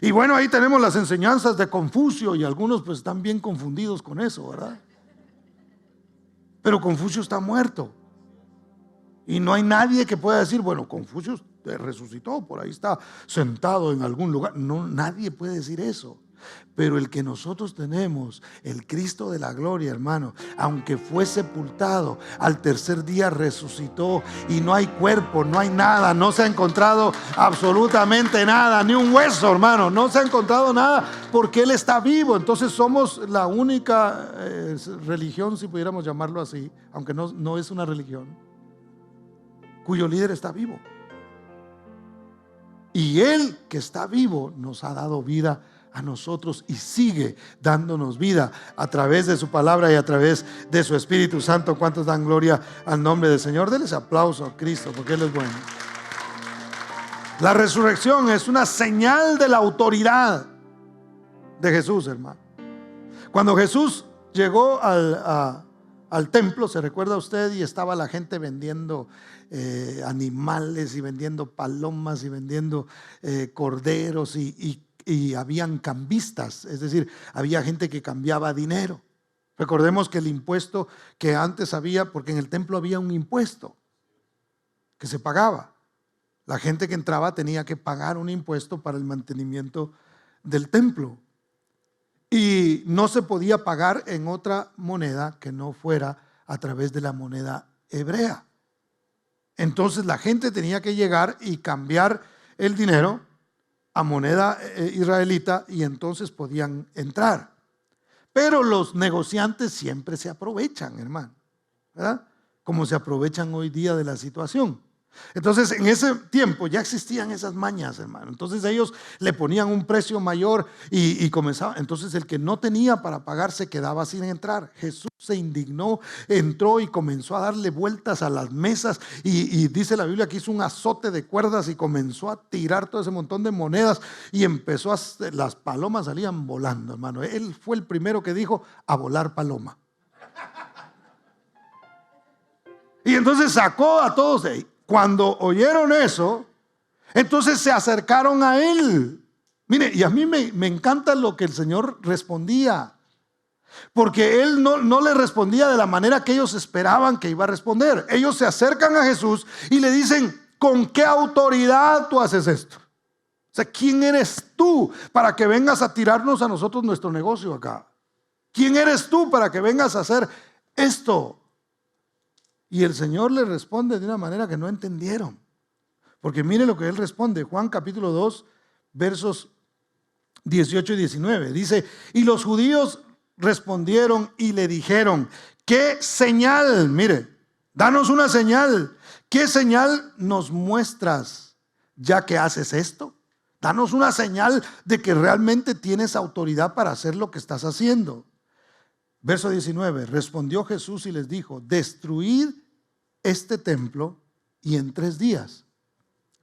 Y bueno, ahí tenemos las enseñanzas de Confucio, y algunos pues están bien confundidos con eso, ¿verdad? Pero Confucio está muerto. Y no hay nadie que pueda decir: bueno, Confucio resucitó, por ahí está sentado en algún lugar. No, nadie puede decir eso. Pero el que nosotros tenemos, el Cristo de la gloria, hermano, aunque fue sepultado, al tercer día resucitó, y no hay cuerpo, no hay nada, no se ha encontrado absolutamente nada, ni un hueso, hermano, no se ha encontrado nada, porque Él está vivo. Entonces somos la única religión, si pudiéramos llamarlo así, aunque no es una religión, cuyo líder está vivo. Y Él, que está vivo, nos ha dado vida a nosotros y sigue dándonos vida a través de su palabra y a través de su Espíritu Santo. ¿Cuántos dan gloria al nombre del Señor? Denles aplauso a Cristo, porque Él es bueno. La resurrección es una señal de la autoridad de Jesús, hermano. Cuando Jesús llegó al templo, ¿se recuerda usted? Y estaba la gente vendiendo animales, y vendiendo palomas, y vendiendo corderos, y habían cambistas, es decir, había gente que cambiaba dinero. Recordemos que el impuesto que antes había, porque en el templo había un impuesto que se pagaba. La gente que entraba tenía que pagar un impuesto para el mantenimiento del templo, y no se podía pagar en otra moneda que no fuera a través de la moneda hebrea. Entonces la gente tenía que llegar y cambiar el dinero a moneda israelita, y entonces podían entrar. Pero los negociantes siempre se aprovechan, hermano, ¿verdad? Como se aprovechan hoy día de la situación. Entonces, en ese tiempo ya existían esas mañas, hermano. Entonces ellos le ponían un precio mayor y comenzaba. Entonces el que no tenía para pagar se quedaba sin entrar. Jesús se indignó, entró y comenzó a darle vueltas a las mesas, y dice la Biblia que hizo un azote de cuerdas y comenzó a tirar todo ese montón de monedas, y empezó las palomas salían volando, hermano. Él fue el primero que dijo: a volar paloma. Y entonces sacó a todos de ahí. Cuando oyeron eso, entonces se acercaron a Él. Mire, y a mí me encanta lo que el Señor respondía, porque Él no le respondía de la manera que ellos esperaban que iba a responder. Ellos se acercan a Jesús y le dicen: ¿con qué autoridad tú haces esto? O sea, ¿quién eres tú para que vengas a tirarnos a nosotros nuestro negocio acá? ¿Quién eres tú para que vengas a hacer esto? Y el Señor le responde de una manera que no entendieron. Porque mire lo que Él responde. Juan capítulo 2, versos 18 y 19. Dice: y los judíos respondieron y le dijeron: ¿qué señal, mire, Danos una señal. ¿Qué señal nos muestras ya que haces esto? Danos una señal de que realmente tienes autoridad para hacer lo que estás haciendo. Verso 19, respondió Jesús y les dijo: destruid este templo y en 3 días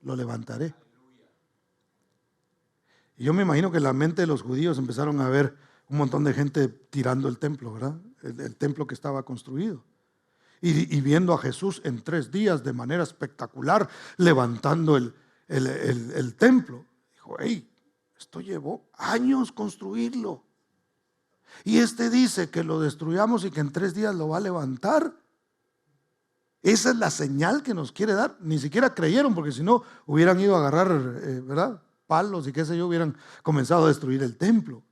lo levantaré. Y yo me imagino que en la mente de los judíos empezaron a ver un montón de gente tirando el templo, ¿verdad? El templo que estaba construido. Y viendo a Jesús en 3 días de manera espectacular levantando el templo. Dijo: hey, esto llevó años construirlo. Y este dice que lo destruyamos y que en 3 días lo va a levantar. Esa es la señal que nos quiere dar. Ni siquiera creyeron, porque si no hubieran ido a agarrar, ¿verdad?, palos y qué sé yo, hubieran comenzado a destruir el templo.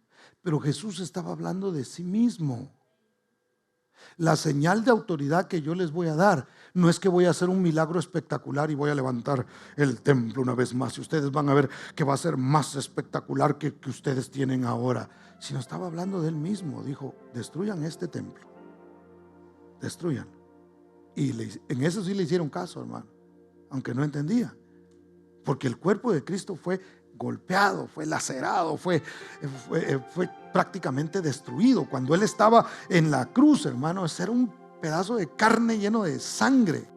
Pero Jesús estaba hablando de sí mismo. La señal de autoridad que yo les voy a dar no es que voy a hacer un milagro espectacular y voy a levantar el templo una vez más y ustedes van a ver que va a ser más espectacular que ustedes tienen ahora, sino estaba hablando de él mismo. Dijo: destruyan este templo, destruyan. Y en eso sí le hicieron caso, hermano, aunque no entendía, porque el cuerpo de Cristo fue golpeado, fue lacerado, fue prácticamente destruido. Cuando él estaba en la cruz, hermano, ese era un pedazo de carne lleno de sangre.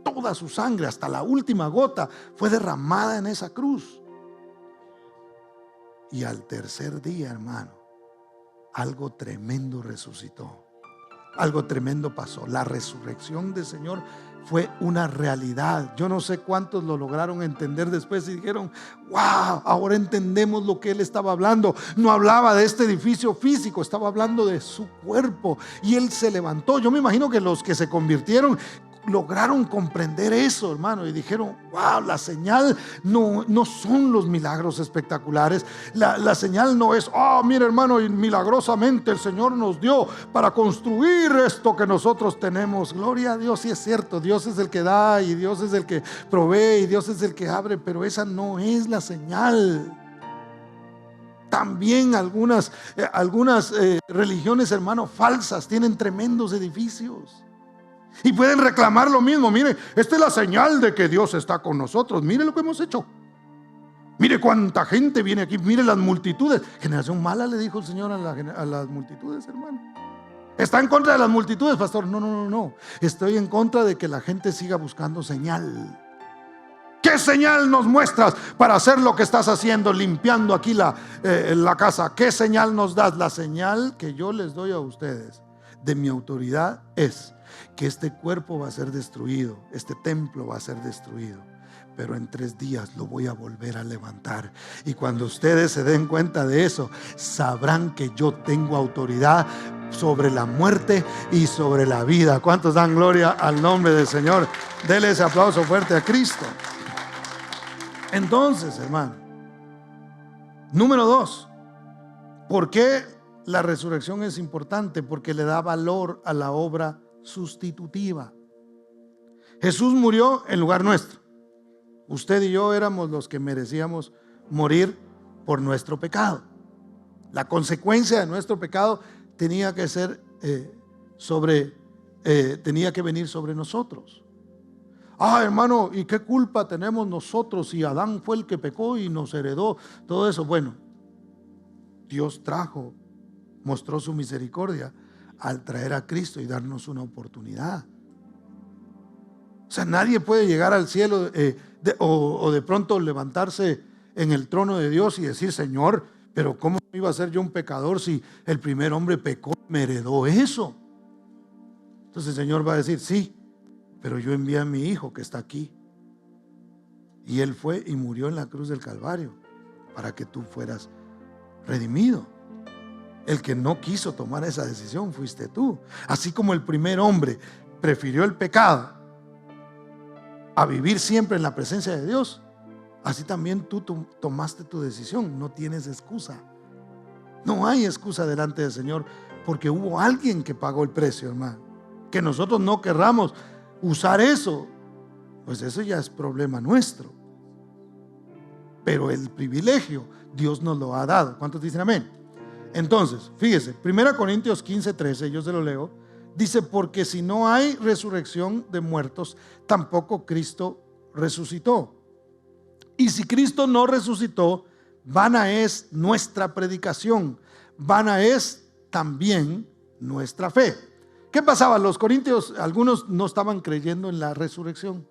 Toda su sangre, hasta la última gota, fue derramada en esa cruz. Y al 3er día, hermano, algo tremendo resucitó. Algo tremendo pasó. La resurrección del Señor fue una realidad. Yo no sé cuántos lo lograron entender después y dijeron: wow, ahora entendemos lo que él estaba hablando. No hablaba de este edificio físico, estaba hablando de su cuerpo. Y él se levantó. Yo me imagino que los que se convirtieron lograron comprender eso, hermano, y dijeron: wow, la señal no son los milagros espectaculares. La señal no es: oh, mira, hermano, y milagrosamente el Señor nos dio para construir esto que nosotros tenemos. Gloria a Dios, sí es cierto, Dios es el que da y Dios es el que provee y Dios es el que abre, pero esa no es la señal. También algunas religiones, hermano, falsas, tienen tremendos edificios y pueden reclamar lo mismo. Mire, esta es la señal de que Dios está con nosotros. Mire lo que hemos hecho. Mire cuánta gente viene aquí. Mire las multitudes. Generación mala, le dijo el Señor a las multitudes, hermano. ¿Está en contra de las multitudes, pastor? No. Estoy en contra de que la gente siga buscando señal. ¿Qué señal nos muestras para hacer lo que estás haciendo, limpiando aquí la casa? ¿Qué señal nos das? La señal que yo les doy a ustedes de mi autoridad es que este cuerpo va a ser destruido, este templo va a ser destruido, pero en 3 días lo voy a volver a levantar. Y cuando ustedes se den cuenta de eso, sabrán que yo tengo autoridad sobre la muerte y sobre la vida. ¿Cuántos dan gloria al nombre del Señor? Dele ese aplauso fuerte a Cristo. Entonces, hermano, número 2, ¿por qué la resurrección es importante? Porque le da valor a la obra sustitutiva. Jesús murió en lugar nuestro. Usted y yo éramos los que merecíamos morir por nuestro pecado. La consecuencia de nuestro pecado tenía que ser tenía que venir sobre nosotros. Hermano, ¿y qué culpa tenemos nosotros si Adán fue el que pecó y nos heredó todo eso? Bueno, Dios mostró su misericordia al traer a Cristo y darnos una oportunidad. O sea, nadie puede llegar al cielo o de pronto levantarse en el trono de Dios y decir: Señor, pero ¿cómo iba a ser yo un pecador si el primer hombre pecó y me heredó eso? Entonces el Señor va a decir: sí, pero yo envié a mi hijo que está aquí, y él fue y murió en la cruz del Calvario para que tú fueras redimido. El que no quiso tomar esa decisión fuiste tú. Así como el primer hombre prefirió el pecado a vivir siempre en la presencia de Dios, así también tú tomaste tu decisión. No tienes excusa. No hay excusa delante del Señor, porque hubo alguien que pagó el precio, hermano. Que nosotros no querramos usar eso, pues eso ya es problema nuestro. Pero el privilegio Dios nos lo ha dado. ¿Cuántos dicen amén? Entonces, fíjese, 1 Corintios 15:13, yo se lo leo, Dice, porque si no hay resurrección de muertos, tampoco Cristo resucitó. Y si Cristo no resucitó, vana es nuestra predicación, vana es también nuestra fe. ¿Qué pasaba? Los corintios, algunos no estaban creyendo en la resurrección.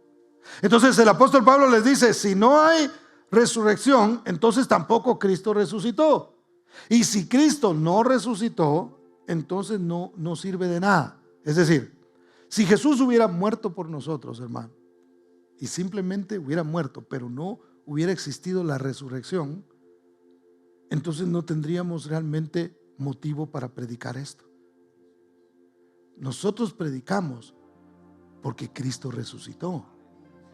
Entonces el apóstol Pablo les dice, si no hay resurrección, entonces tampoco Cristo resucitó. Y si Cristo no resucitó, entonces no sirve de nada. Es decir, si Jesús hubiera muerto por nosotros, hermano, y simplemente hubiera muerto, pero no hubiera existido la resurrección, entonces no tendríamos realmente motivo para predicar esto. Nosotros predicamos porque Cristo resucitó.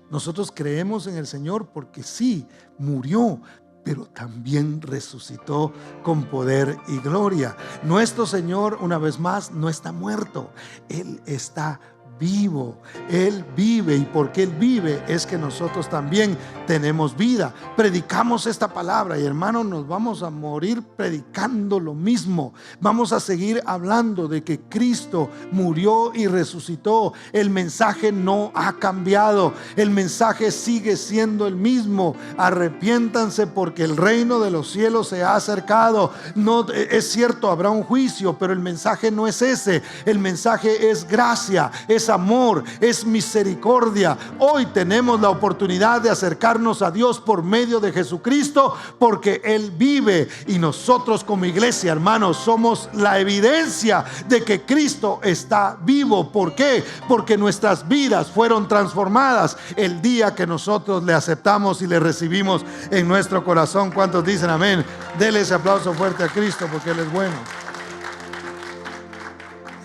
Nosotros creemos en el Señor porque sí, murió, pero también resucitó con poder y gloria. Nuestro Señor, una vez más, no está muerto. Él está vivo. Él vive, y porque Él vive es que nosotros también tenemos vida. Predicamos esta palabra y, hermanos, nos vamos a morir predicando lo mismo. Vamos a seguir hablando de que Cristo murió y resucitó. El mensaje no ha cambiado. El mensaje sigue siendo el mismo. Arrepiéntanse porque el reino de los cielos se ha acercado. No, es cierto, habrá un juicio, pero el mensaje no es ese. El mensaje es gracia, es amor, es misericordia. Hoy tenemos la oportunidad de acercarnos a Dios por medio de Jesucristo, porque Él vive, y nosotros como iglesia, hermanos, somos la evidencia de que Cristo está vivo. ¿Por qué? Porque nuestras vidas fueron transformadas el día que nosotros le aceptamos y le recibimos en nuestro corazón. ¿Cuántos dicen amén? Dele ese aplauso fuerte a Cristo, porque Él es bueno.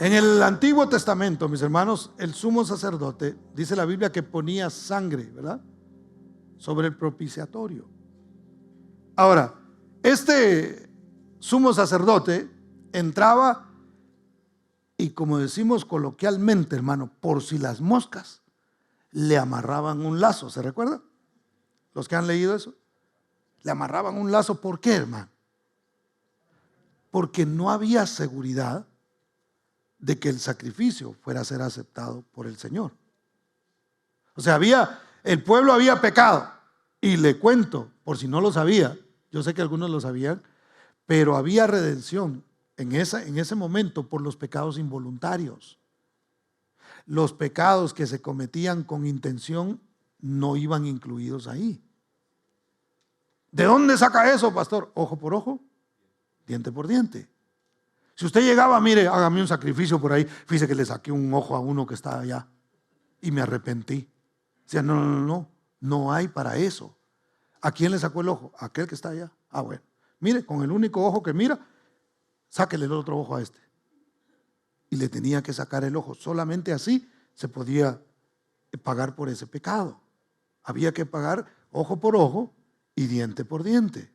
En el Antiguo Testamento, mis hermanos, el sumo sacerdote, dice la Biblia, que ponía sangre, ¿verdad?, sobre el propiciatorio. Ahora, este sumo sacerdote entraba y, como decimos coloquialmente, hermano, por si las moscas, le amarraban un lazo. ¿Se recuerdan? Los que han leído eso. Le amarraban un lazo. ¿Por qué, hermano? Porque no había seguridad de que el sacrificio fuera a ser aceptado por el Señor. O sea, el pueblo había pecado, y le cuento, por si no lo sabía, yo sé que algunos lo sabían, pero había redención en ese momento por los pecados involuntarios. Los pecados que se cometían con intención no iban incluidos ahí. ¿De dónde saca eso, pastor? Ojo por ojo, diente por diente. Si usted llegaba, mire, hágame un sacrificio por ahí, fíjese que le saqué un ojo a uno que estaba allá y me arrepentí. O sea, no hay para eso. ¿A quién le sacó el ojo? ¿A aquel que está allá? Ah, bueno. Mire, con el único ojo que mira, sáquele el otro ojo a este. Y le tenía que sacar el ojo. Solamente así se podía pagar por ese pecado. Había que pagar ojo por ojo y diente por diente.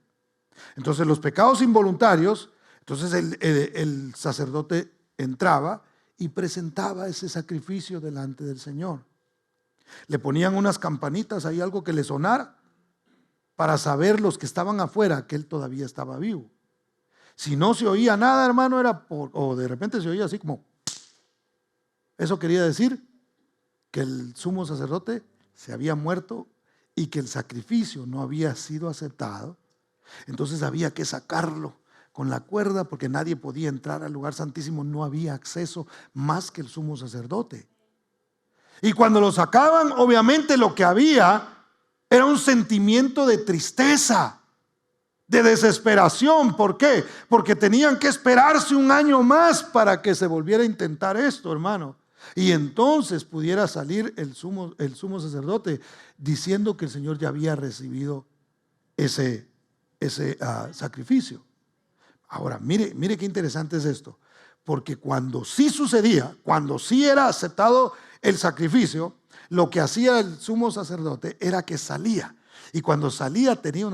Entonces, los pecados involuntarios, entonces el sacerdote entraba y presentaba ese sacrificio delante del Señor. Le ponían unas campanitas ahí, algo que le sonara, para saber los que estaban afuera que él todavía estaba vivo. Si no se oía nada, hermano, o de repente se oía así como, eso quería decir que el sumo sacerdote se había muerto y que el sacrificio no había sido aceptado. Entonces había que sacarlo con la cuerda, porque nadie podía entrar al lugar santísimo. No había acceso más que el sumo sacerdote. Y cuando lo sacaban, obviamente lo que había era un sentimiento de tristeza, de desesperación. ¿Por qué? Porque tenían que esperarse un año más para que se volviera a intentar esto, hermano. Y entonces pudiera salir el sumo sacerdote diciendo que el Señor ya había recibido ese sacrificio. Ahora, mire qué interesante es esto. Porque cuando sí sucedía, cuando sí era aceptado el sacrificio, lo que hacía el sumo sacerdote era que salía. Y cuando salía tenía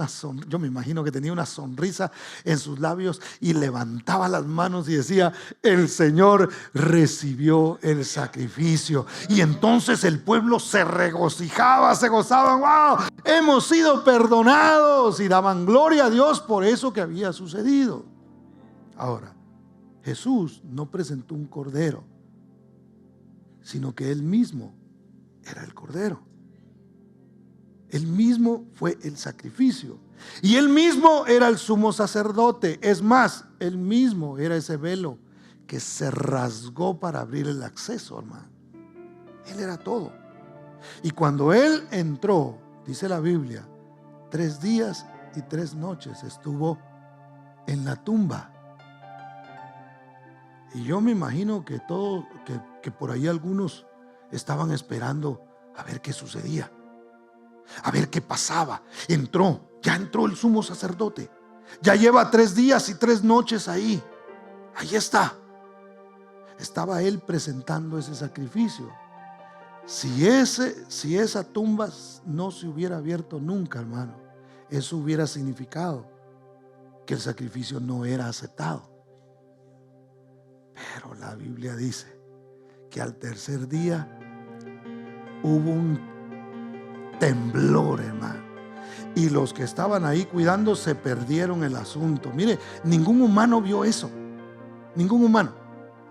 yo me imagino que tenía una sonrisa en sus labios, y levantaba las manos y decía: el Señor recibió el sacrificio. Y entonces el pueblo se regocijaba, se gozaban. ¡Wow! Hemos sido perdonados, y daban gloria a Dios por eso que había sucedido. Ahora, Jesús no presentó un cordero sino que Él mismo era el Cordero. Él mismo fue el sacrificio. Y Él mismo era el sumo sacerdote. Es más, Él mismo era ese velo que se rasgó para abrir el acceso, hermano. Él era todo. Y cuando Él entró, dice la Biblia, 3 días y 3 noches estuvo en la tumba. Y yo me imagino que que por ahí algunos estaban esperando a ver qué sucedía, a ver qué pasaba. Ya entró el sumo sacerdote. Ya lleva 3 días y 3 noches ahí. Ahí está. Estaba Él presentando ese sacrificio. Si esa tumba no se hubiera abierto nunca, hermano, eso hubiera significado que el sacrificio no era aceptado. Pero la Biblia dice que al tercer día hubo un temblor, hermano, y los que estaban ahí cuidando se perdieron el asunto. Mire, ningún humano vio eso, ningún humano.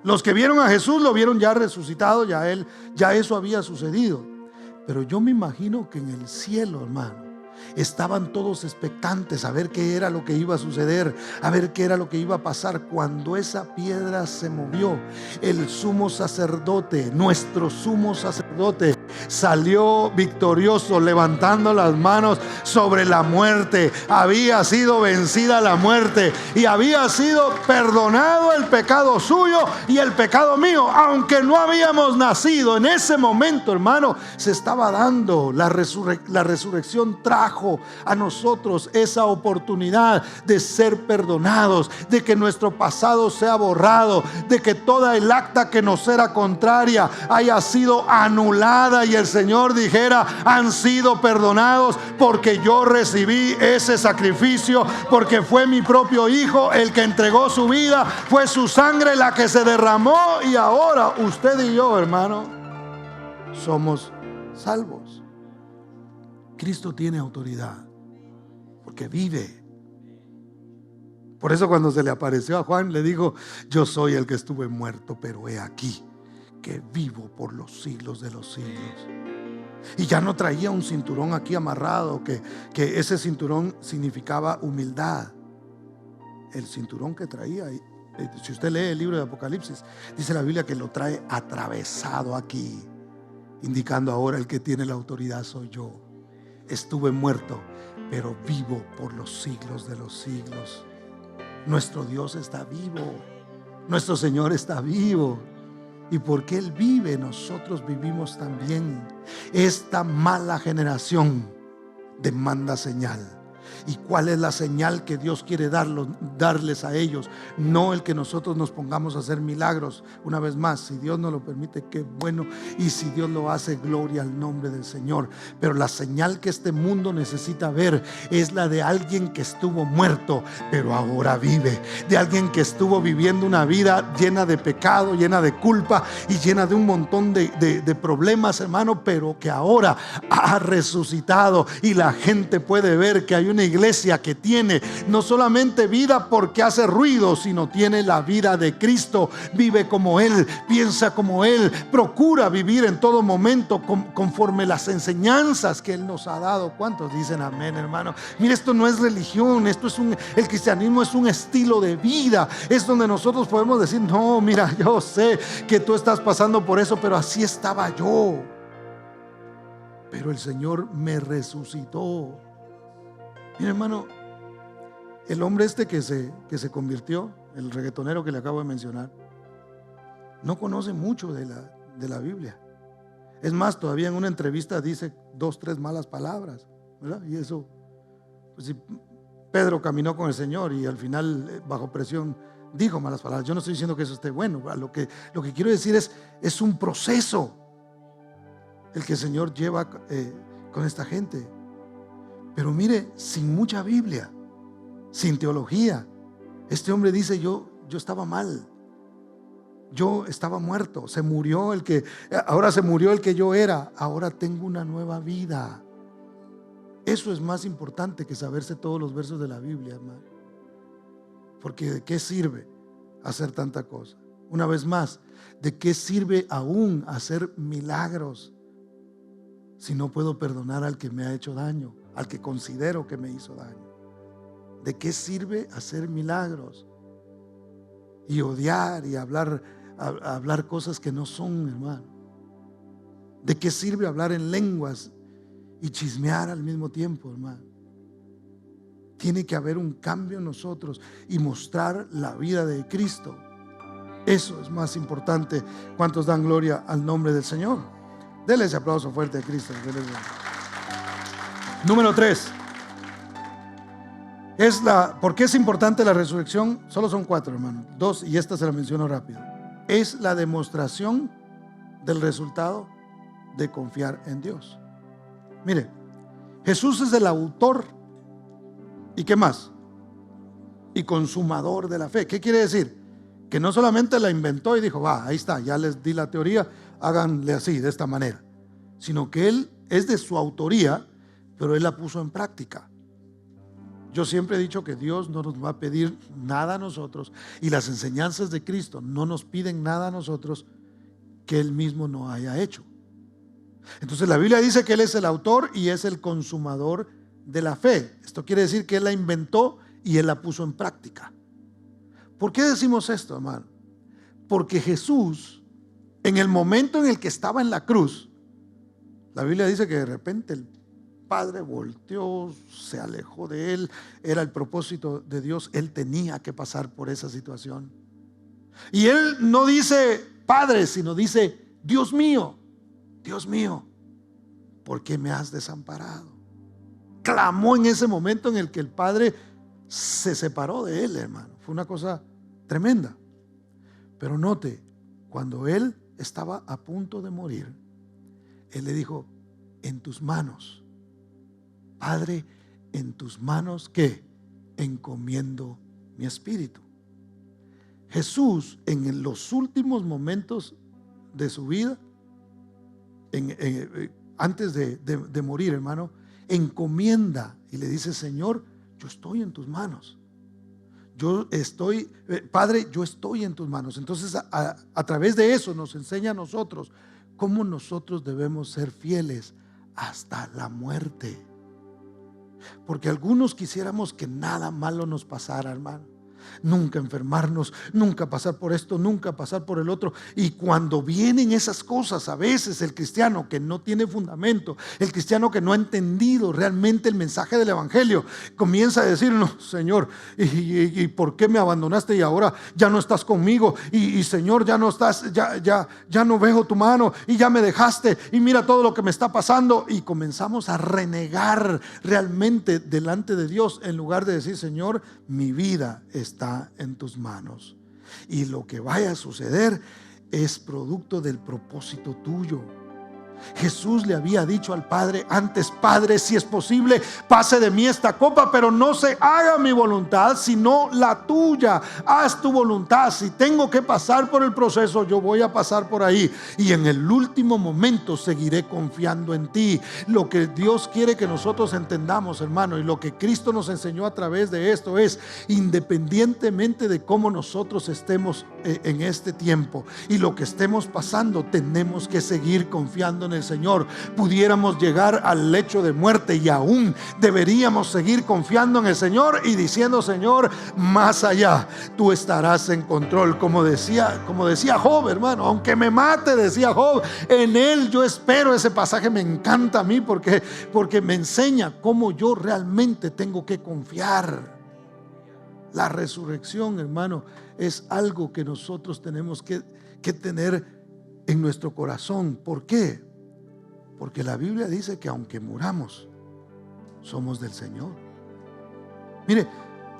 Los que vieron a Jesús lo vieron ya resucitado, ya eso había sucedido. Pero yo me imagino que en el cielo, hermano, estaban todos expectantes a ver qué era lo que iba a suceder, a ver qué era lo que iba a pasar. Cuando esa piedra se movió, el sumo sacerdote, nuestro sumo sacerdote, salió victorioso, levantando las manos sobre la muerte. Había sido vencida la muerte y había sido perdonado el pecado suyo y el pecado mío. Aunque no habíamos nacido en ese momento, hermano, se estaba dando la resurrección. Trajo a nosotros esa oportunidad de ser perdonados, de que nuestro pasado sea borrado, de que toda el acta que nos era contraria haya sido anulada y el Señor dijera: han sido perdonados porque yo recibí ese sacrificio, porque fue mi propio Hijo el que entregó su vida, fue su sangre la que se derramó, y ahora usted y yo, hermano, somos salvos. Cristo tiene autoridad porque vive. Por eso cuando se le apareció a Juan le dijo: yo soy el que estuve muerto, pero he aquí que vivo por los siglos de los siglos. Y ya no traía un cinturón aquí amarrado, que ese cinturón significaba humildad. El cinturón que traía, si usted lee el libro de Apocalipsis, dice la Biblia que lo trae atravesado aquí, indicando: ahora el que tiene la autoridad soy yo. Estuve muerto, pero vivo por los siglos de los siglos. Nuestro Dios está vivo, nuestro Señor está vivo. Y porque Él vive, nosotros vivimos también. Esta mala generación demanda señal. ¿Y cuál es la señal que Dios quiere darles a ellos? No el que nosotros nos pongamos a hacer milagros. Una vez más, si Dios nos lo permite, qué bueno. Y si Dios lo hace, gloria al nombre del Señor. Pero la señal que este mundo necesita ver es la de alguien que estuvo muerto, pero ahora vive. De alguien que estuvo viviendo una vida llena de pecado, llena de culpa y llena de un montón de problemas, hermano, pero que ahora ha resucitado. Y la gente puede ver que hay una iglesia que tiene no solamente vida porque hace ruido, sino tiene la vida de Cristo. Vive como Él, piensa como Él, procura vivir en todo momento conforme las enseñanzas que Él nos ha dado. ¿Cuántos dicen amén, hermano? Mire, esto no es religión, el cristianismo es un estilo de vida. Es donde nosotros podemos decir: no, mira, yo sé que tú estás pasando por eso, pero así estaba yo, pero el Señor me resucitó. Mira, hermano, el hombre que se convirtió, el reggaetonero que le acabo de mencionar, no conoce mucho de la Biblia. Es más, todavía en una entrevista dice 2, 3 malas palabras, ¿verdad? Y eso, pues, si Pedro caminó con el Señor y al final, bajo presión, dijo malas palabras. Yo no estoy diciendo que eso esté bueno. Lo que quiero decir es un proceso el que el Señor lleva con esta gente. Pero mire, sin mucha Biblia, sin teología, este hombre dice: yo estaba mal, yo estaba muerto, ahora se murió el que yo era, ahora tengo una nueva vida. Eso es más importante que saberse todos los versos de la Biblia, hermano. Porque ¿de qué sirve hacer tanta cosa? una vez más, ¿de qué sirve aún hacer milagros si no puedo perdonar al que me ha hecho daño, al que considero que me hizo daño? ¿De qué sirve hacer milagros y odiar y hablar cosas que no son, hermano? ¿De qué sirve hablar en lenguas y chismear al mismo tiempo, hermano? Tiene que haber un cambio en nosotros y mostrar la vida de Cristo. Eso es más importante. ¿Cuántos dan gloria al nombre del Señor? Denle ese aplauso fuerte a Cristo. Número 3. ¿Por qué es importante la resurrección? Solo son 4, hermano. 2, y esta se la menciono rápido. Es la demostración del resultado de confiar en Dios. Mire, Jesús es el autor y ¿qué más? Y consumador de la fe. ¿Qué quiere decir? Que no solamente la inventó y dijo, va, ahí está, ya les di la teoría, háganle así, de esta manera, sino que Él es de su autoría, pero Él la puso en práctica. Yo siempre he dicho que Dios no nos va a pedir nada a nosotros, y las enseñanzas de Cristo no nos piden nada a nosotros que Él mismo no haya hecho. Entonces la Biblia dice que Él es el autor y es el consumador de la fe. Esto quiere decir que Él la inventó y Él la puso en práctica. ¿Por qué decimos esto, hermano? Porque Jesús, en el momento en el que estaba en la cruz, la Biblia dice que de repente el Padre volteó, se alejó de Él. Era el propósito de Dios. Él tenía que pasar por esa situación. Y Él no dice Padre, sino dice Dios mío, ¿por qué me has desamparado? Clamó en ese momento en el que el Padre se separó de Él, hermano. Fue una cosa tremenda. Pero note, cuando Él estaba a punto de morir, Él le dijo, en tus manos, Padre, en tus manos, ¿qué? Encomiendo mi espíritu. Jesús, en los últimos momentos de su vida, antes de morir, hermano, encomienda y le dice, Señor, yo estoy en tus manos. Padre, yo estoy en tus manos. Entonces a través de eso nos enseña a nosotros cómo nosotros debemos ser fieles hasta la muerte. Porque algunos quisiéramos que nada malo nos pasara, hermano. Nunca enfermarnos, nunca pasar por esto, nunca pasar por el otro. Y cuando vienen esas cosas, a veces el cristiano que no tiene fundamento, el cristiano que no ha entendido realmente el mensaje del evangelio, comienza a decir, no, Señor, ¿y por qué me abandonaste y ahora ya no estás conmigo? Y Señor, ya no estás, ya no veo tu mano y ya me dejaste y mira todo lo que me está pasando. Y comenzamos a renegar realmente delante de Dios, en lugar de decir, Señor, mi vida está en tus manos, y lo que vaya a suceder es producto del propósito tuyo. Jesús le había dicho al Padre antes, Padre, si es posible, pase de mí esta copa, pero no se haga mi voluntad, sino la tuya. Haz tu voluntad. Si tengo que pasar por el proceso, yo voy a pasar por ahí, y en el último momento seguiré confiando en ti. Lo que Dios quiere que nosotros entendamos, hermano, y lo que Cristo nos enseñó a través de esto es, independientemente de cómo nosotros estemos en este tiempo y lo que estemos pasando, tenemos que seguir confiando en el Señor. Pudiéramos llegar al lecho de muerte y aún deberíamos seguir confiando en el Señor y diciendo, Señor, más allá tú estarás en control. Como decía Job, hermano, aunque me mate, decía Job, en Él yo espero. Ese pasaje me encanta a mí porque me enseña cómo yo realmente tengo que confiar. La resurrección, hermano, es algo que nosotros tenemos que tener en nuestro corazón. ¿Por qué? Porque la Biblia dice que aunque muramos, somos del Señor. Mire,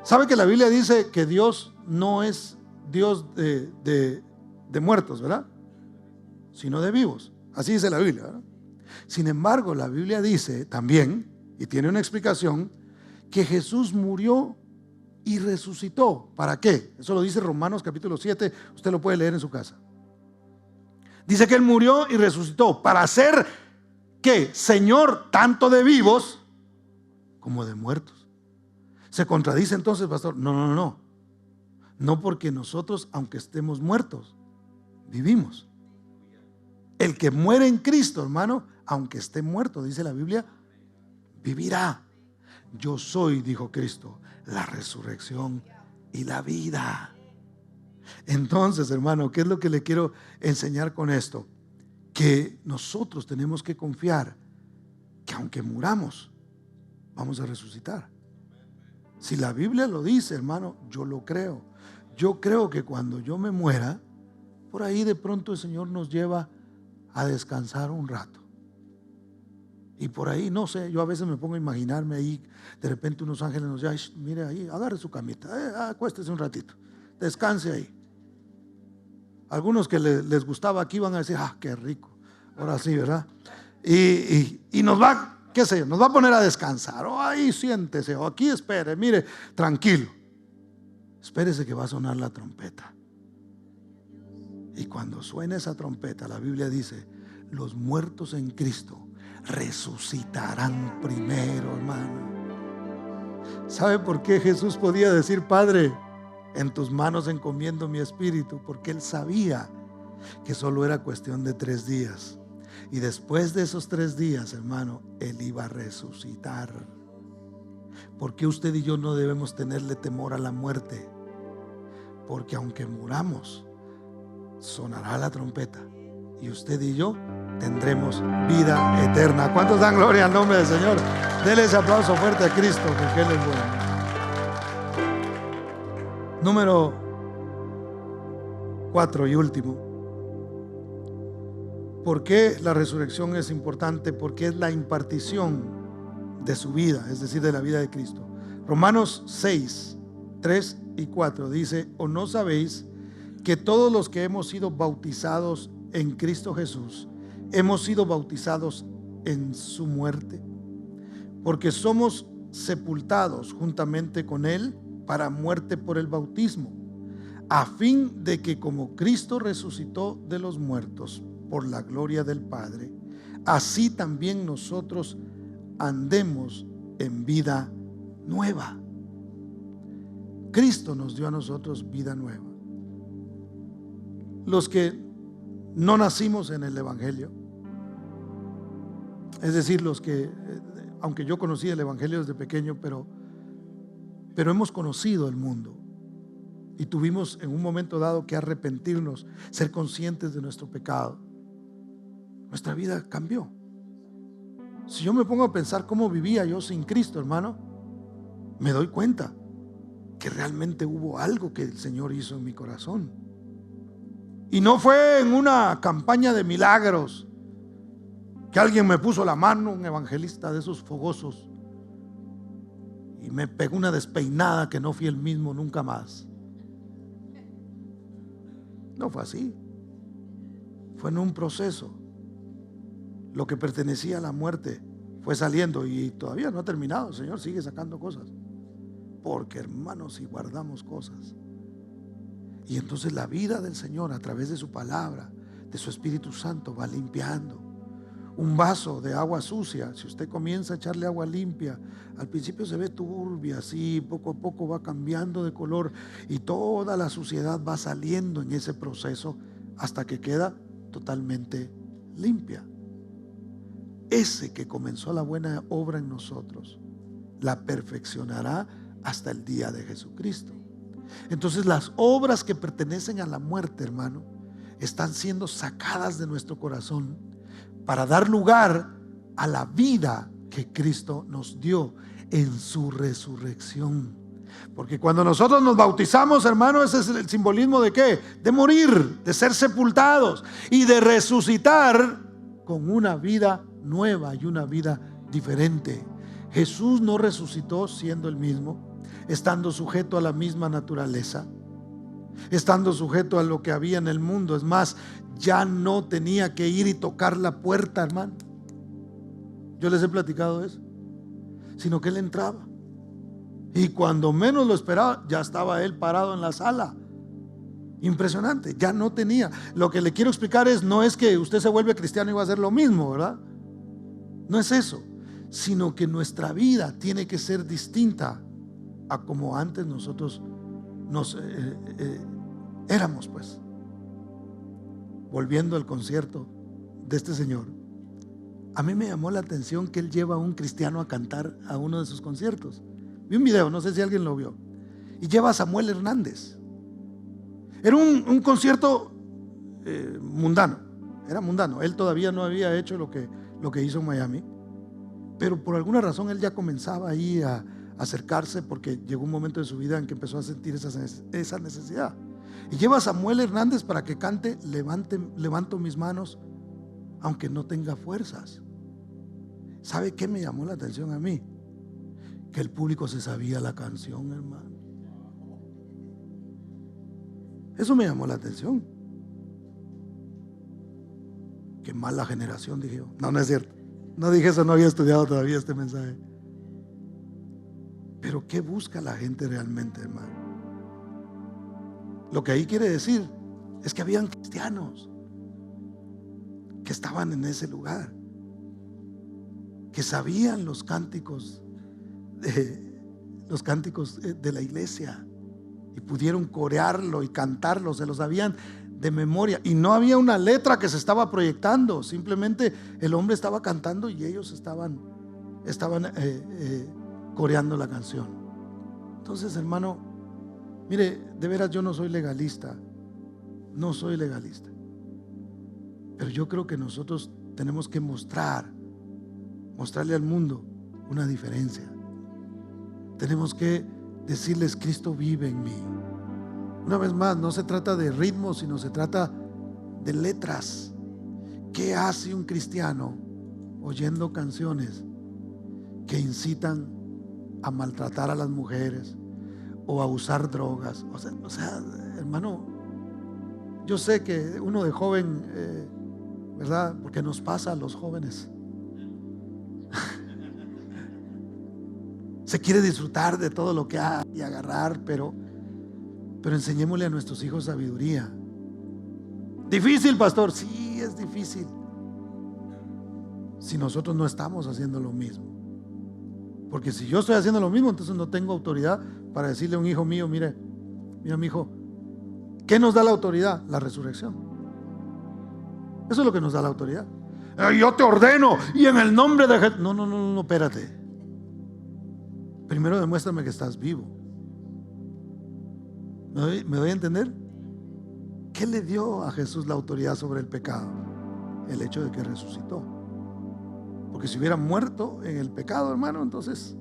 ¿sabe que la Biblia dice que Dios no es Dios de muertos, ¿verdad? Sino de vivos. Así dice la Biblia, ¿verdad? Sin embargo, la Biblia dice también, y tiene una explicación, que Jesús murió y resucitó. ¿Para qué? Eso lo dice Romanos capítulo 7. Usted lo puede leer en su casa. Dice que Él murió y resucitó para ser, ¿qué? Señor tanto de vivos como de muertos. ¿Se contradice entonces, pastor? No, porque nosotros, aunque estemos muertos, vivimos. El que muere en Cristo, hermano, aunque esté muerto, dice la Biblia, vivirá. Yo soy, dijo Cristo, la resurrección y la vida. Entonces, hermano, ¿qué es lo que le quiero enseñar con esto? Que nosotros tenemos que confiar que aunque muramos, vamos a resucitar. Si la Biblia lo dice, hermano, yo lo creo. Yo creo que cuando yo me muera, por ahí de pronto el Señor nos lleva a descansar un rato. Y por ahí, no sé, yo a veces me pongo a imaginarme ahí, de repente unos ángeles nos dicen, mire ahí, agarre su camita, acuéstese un ratito, descanse ahí. Algunos que les gustaba aquí van a decir, qué rico, ahora sí, ¿verdad? Y nos va, qué sé yo, nos va a poner a descansar, o ahí siéntese, o aquí espere, mire, tranquilo. Espérese que va a sonar la trompeta. Y cuando suene esa trompeta, la Biblia dice, los muertos en Cristo resucitarán primero, hermano. ¿Sabe por qué Jesús podía decir, Padre, en tus manos encomiendo mi espíritu? Porque Él sabía que solo era cuestión de 3 días. Y después de esos 3 días, hermano, Él iba a resucitar. ¿Por qué usted y yo no debemos tenerle temor a la muerte? Porque aunque muramos, sonará la trompeta y usted y yo tendremos vida eterna. ¿Cuántos dan gloria al nombre del Señor? Dele ese aplauso fuerte a Cristo, porque Él es bueno. Número 4 y último. ¿Por qué la resurrección es importante? Porque es la impartición de su vida, es decir, de la vida de Cristo. Romanos 6, 3 y 4 dice, ¿o no sabéis que todos los que hemos sido bautizados en Cristo Jesús, hemos sido bautizados en su muerte? Porque somos sepultados juntamente con Él para muerte por el bautismo, a fin de que como Cristo resucitó de los muertos por la gloria del Padre, así también nosotros andemos en vida nueva. Cristo nos dio a nosotros vida nueva. Los que no nacimos en el Evangelio, es decir, los que, aunque yo conocí el Evangelio desde pequeño, pero hemos conocido el mundo y tuvimos en un momento dado que arrepentirnos, ser conscientes de nuestro pecado, nuestra vida cambió. Si yo me pongo a pensar cómo vivía yo sin Cristo, hermano, me doy cuenta que realmente hubo algo que el Señor hizo en mi corazón. Y no fue en una campaña de milagros que alguien me puso la mano, un evangelista de esos fogosos, y me pegó una despeinada que no fui el mismo nunca más. No fue así. Fue en un proceso. Lo que pertenecía a la muerte fue saliendo y todavía no ha terminado. El Señor sigue sacando cosas. Porque, hermanos, si guardamos cosas, y entonces la vida del Señor a través de su palabra, de su Espíritu Santo, va limpiando. Un vaso de agua sucia, si usted comienza a echarle agua limpia, al principio se ve turbia, así poco a poco va cambiando de color y toda la suciedad va saliendo en ese proceso hasta que queda totalmente limpia. Ese que comenzó la buena obra en nosotros, la perfeccionará hasta el día de Jesucristo. Entonces las obras que pertenecen a la muerte, hermano, están siendo sacadas de nuestro corazón para dar lugar a la vida que Cristo nos dio en su resurrección. Porque cuando nosotros nos bautizamos, hermano, ese es el simbolismo de ¿qué? De morir, de ser sepultados y de resucitar con una vida nueva y una vida diferente. Jesús no resucitó siendo el mismo, estando sujeto a la misma naturaleza, estando sujeto a lo que había en el mundo. Es más, ya no tenía que ir y tocar la puerta, hermano. Yo les he platicado eso. Sino que Él entraba y cuando menos lo esperaba, ya estaba Él parado en la sala. Impresionante, ya no tenía. Lo que le quiero explicar es, no es que usted se vuelve cristiano y va a hacer lo mismo, ¿verdad? No es eso, sino que nuestra vida tiene que ser distinta a como antes nosotros éramos, pues. volviendo al concierto de este señor, a mí me llamó la atención que él lleva a un cristiano a cantar a uno de sus conciertos. Vi un video, no sé si alguien lo vio, y lleva a Samuel Hernández. Era un concierto mundano, era mundano. Él todavía no había hecho lo que hizo en Miami, pero por alguna razón él ya comenzaba ahí a acercarse, porque llegó un momento de su vida en que empezó a sentir esa necesidad. Y lleva a Samuel Hernández para que cante Levanto mis manos aunque no tenga fuerzas. ¿Sabe qué me llamó la atención a mí? Que el público se sabía la canción, hermano. Eso me llamó la atención. Qué mala generación, dije yo. No, no es cierto. No dije eso, no había estudiado todavía este mensaje. Pero ¿qué busca la gente realmente, hermano? Lo que ahí quiere decir es que habían cristianos que estaban en ese lugar, que sabían los cánticos de la iglesia y pudieron corearlo y cantarlo, se lo sabían de memoria, y no había una letra que se estaba proyectando, simplemente el hombre estaba cantando y ellos estaban coreando la canción. Entonces, hermano, mire, de veras yo no soy legalista, pero yo creo que nosotros tenemos que mostrarle al mundo una diferencia. Tenemos que decirles: Cristo vive en mí. Una vez más, no se trata de ritmo, sino se trata de letras. ¿Qué hace un cristiano oyendo canciones que incitan a maltratar a las mujeres o a usar drogas? O sea, hermano, yo sé que uno de joven, ¿verdad? Porque nos pasa a los jóvenes. Se quiere disfrutar de todo lo que hay y agarrar, pero enseñémosle a nuestros hijos sabiduría. Difícil, pastor, sí, es difícil si nosotros no estamos haciendo lo mismo. Porque si yo estoy haciendo lo mismo, entonces no tengo autoridad para decirle a un hijo mío: mira mi hijo, ¿qué nos da la autoridad? La resurrección. Eso es lo que nos da la autoridad. Yo te ordeno y en el nombre de Jesús. No, espérate. Primero demuéstrame que estás vivo. ¿Me doy a entender? ¿Qué le dio a Jesús la autoridad sobre el pecado? El hecho de que resucitó. Porque si hubiera muerto en el pecado, hermano, entonces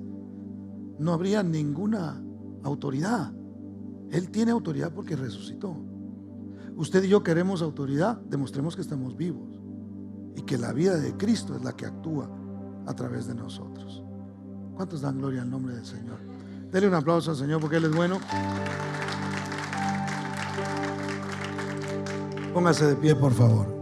no habría ninguna autoridad. Él tiene autoridad porque resucitó. Usted y yo queremos autoridad, demostremos que estamos vivos y que la vida de Cristo es la que actúa a través de nosotros. ¿Cuántos dan gloria al nombre del Señor? Dele un aplauso al Señor porque Él es bueno. Póngase de pie, por favor.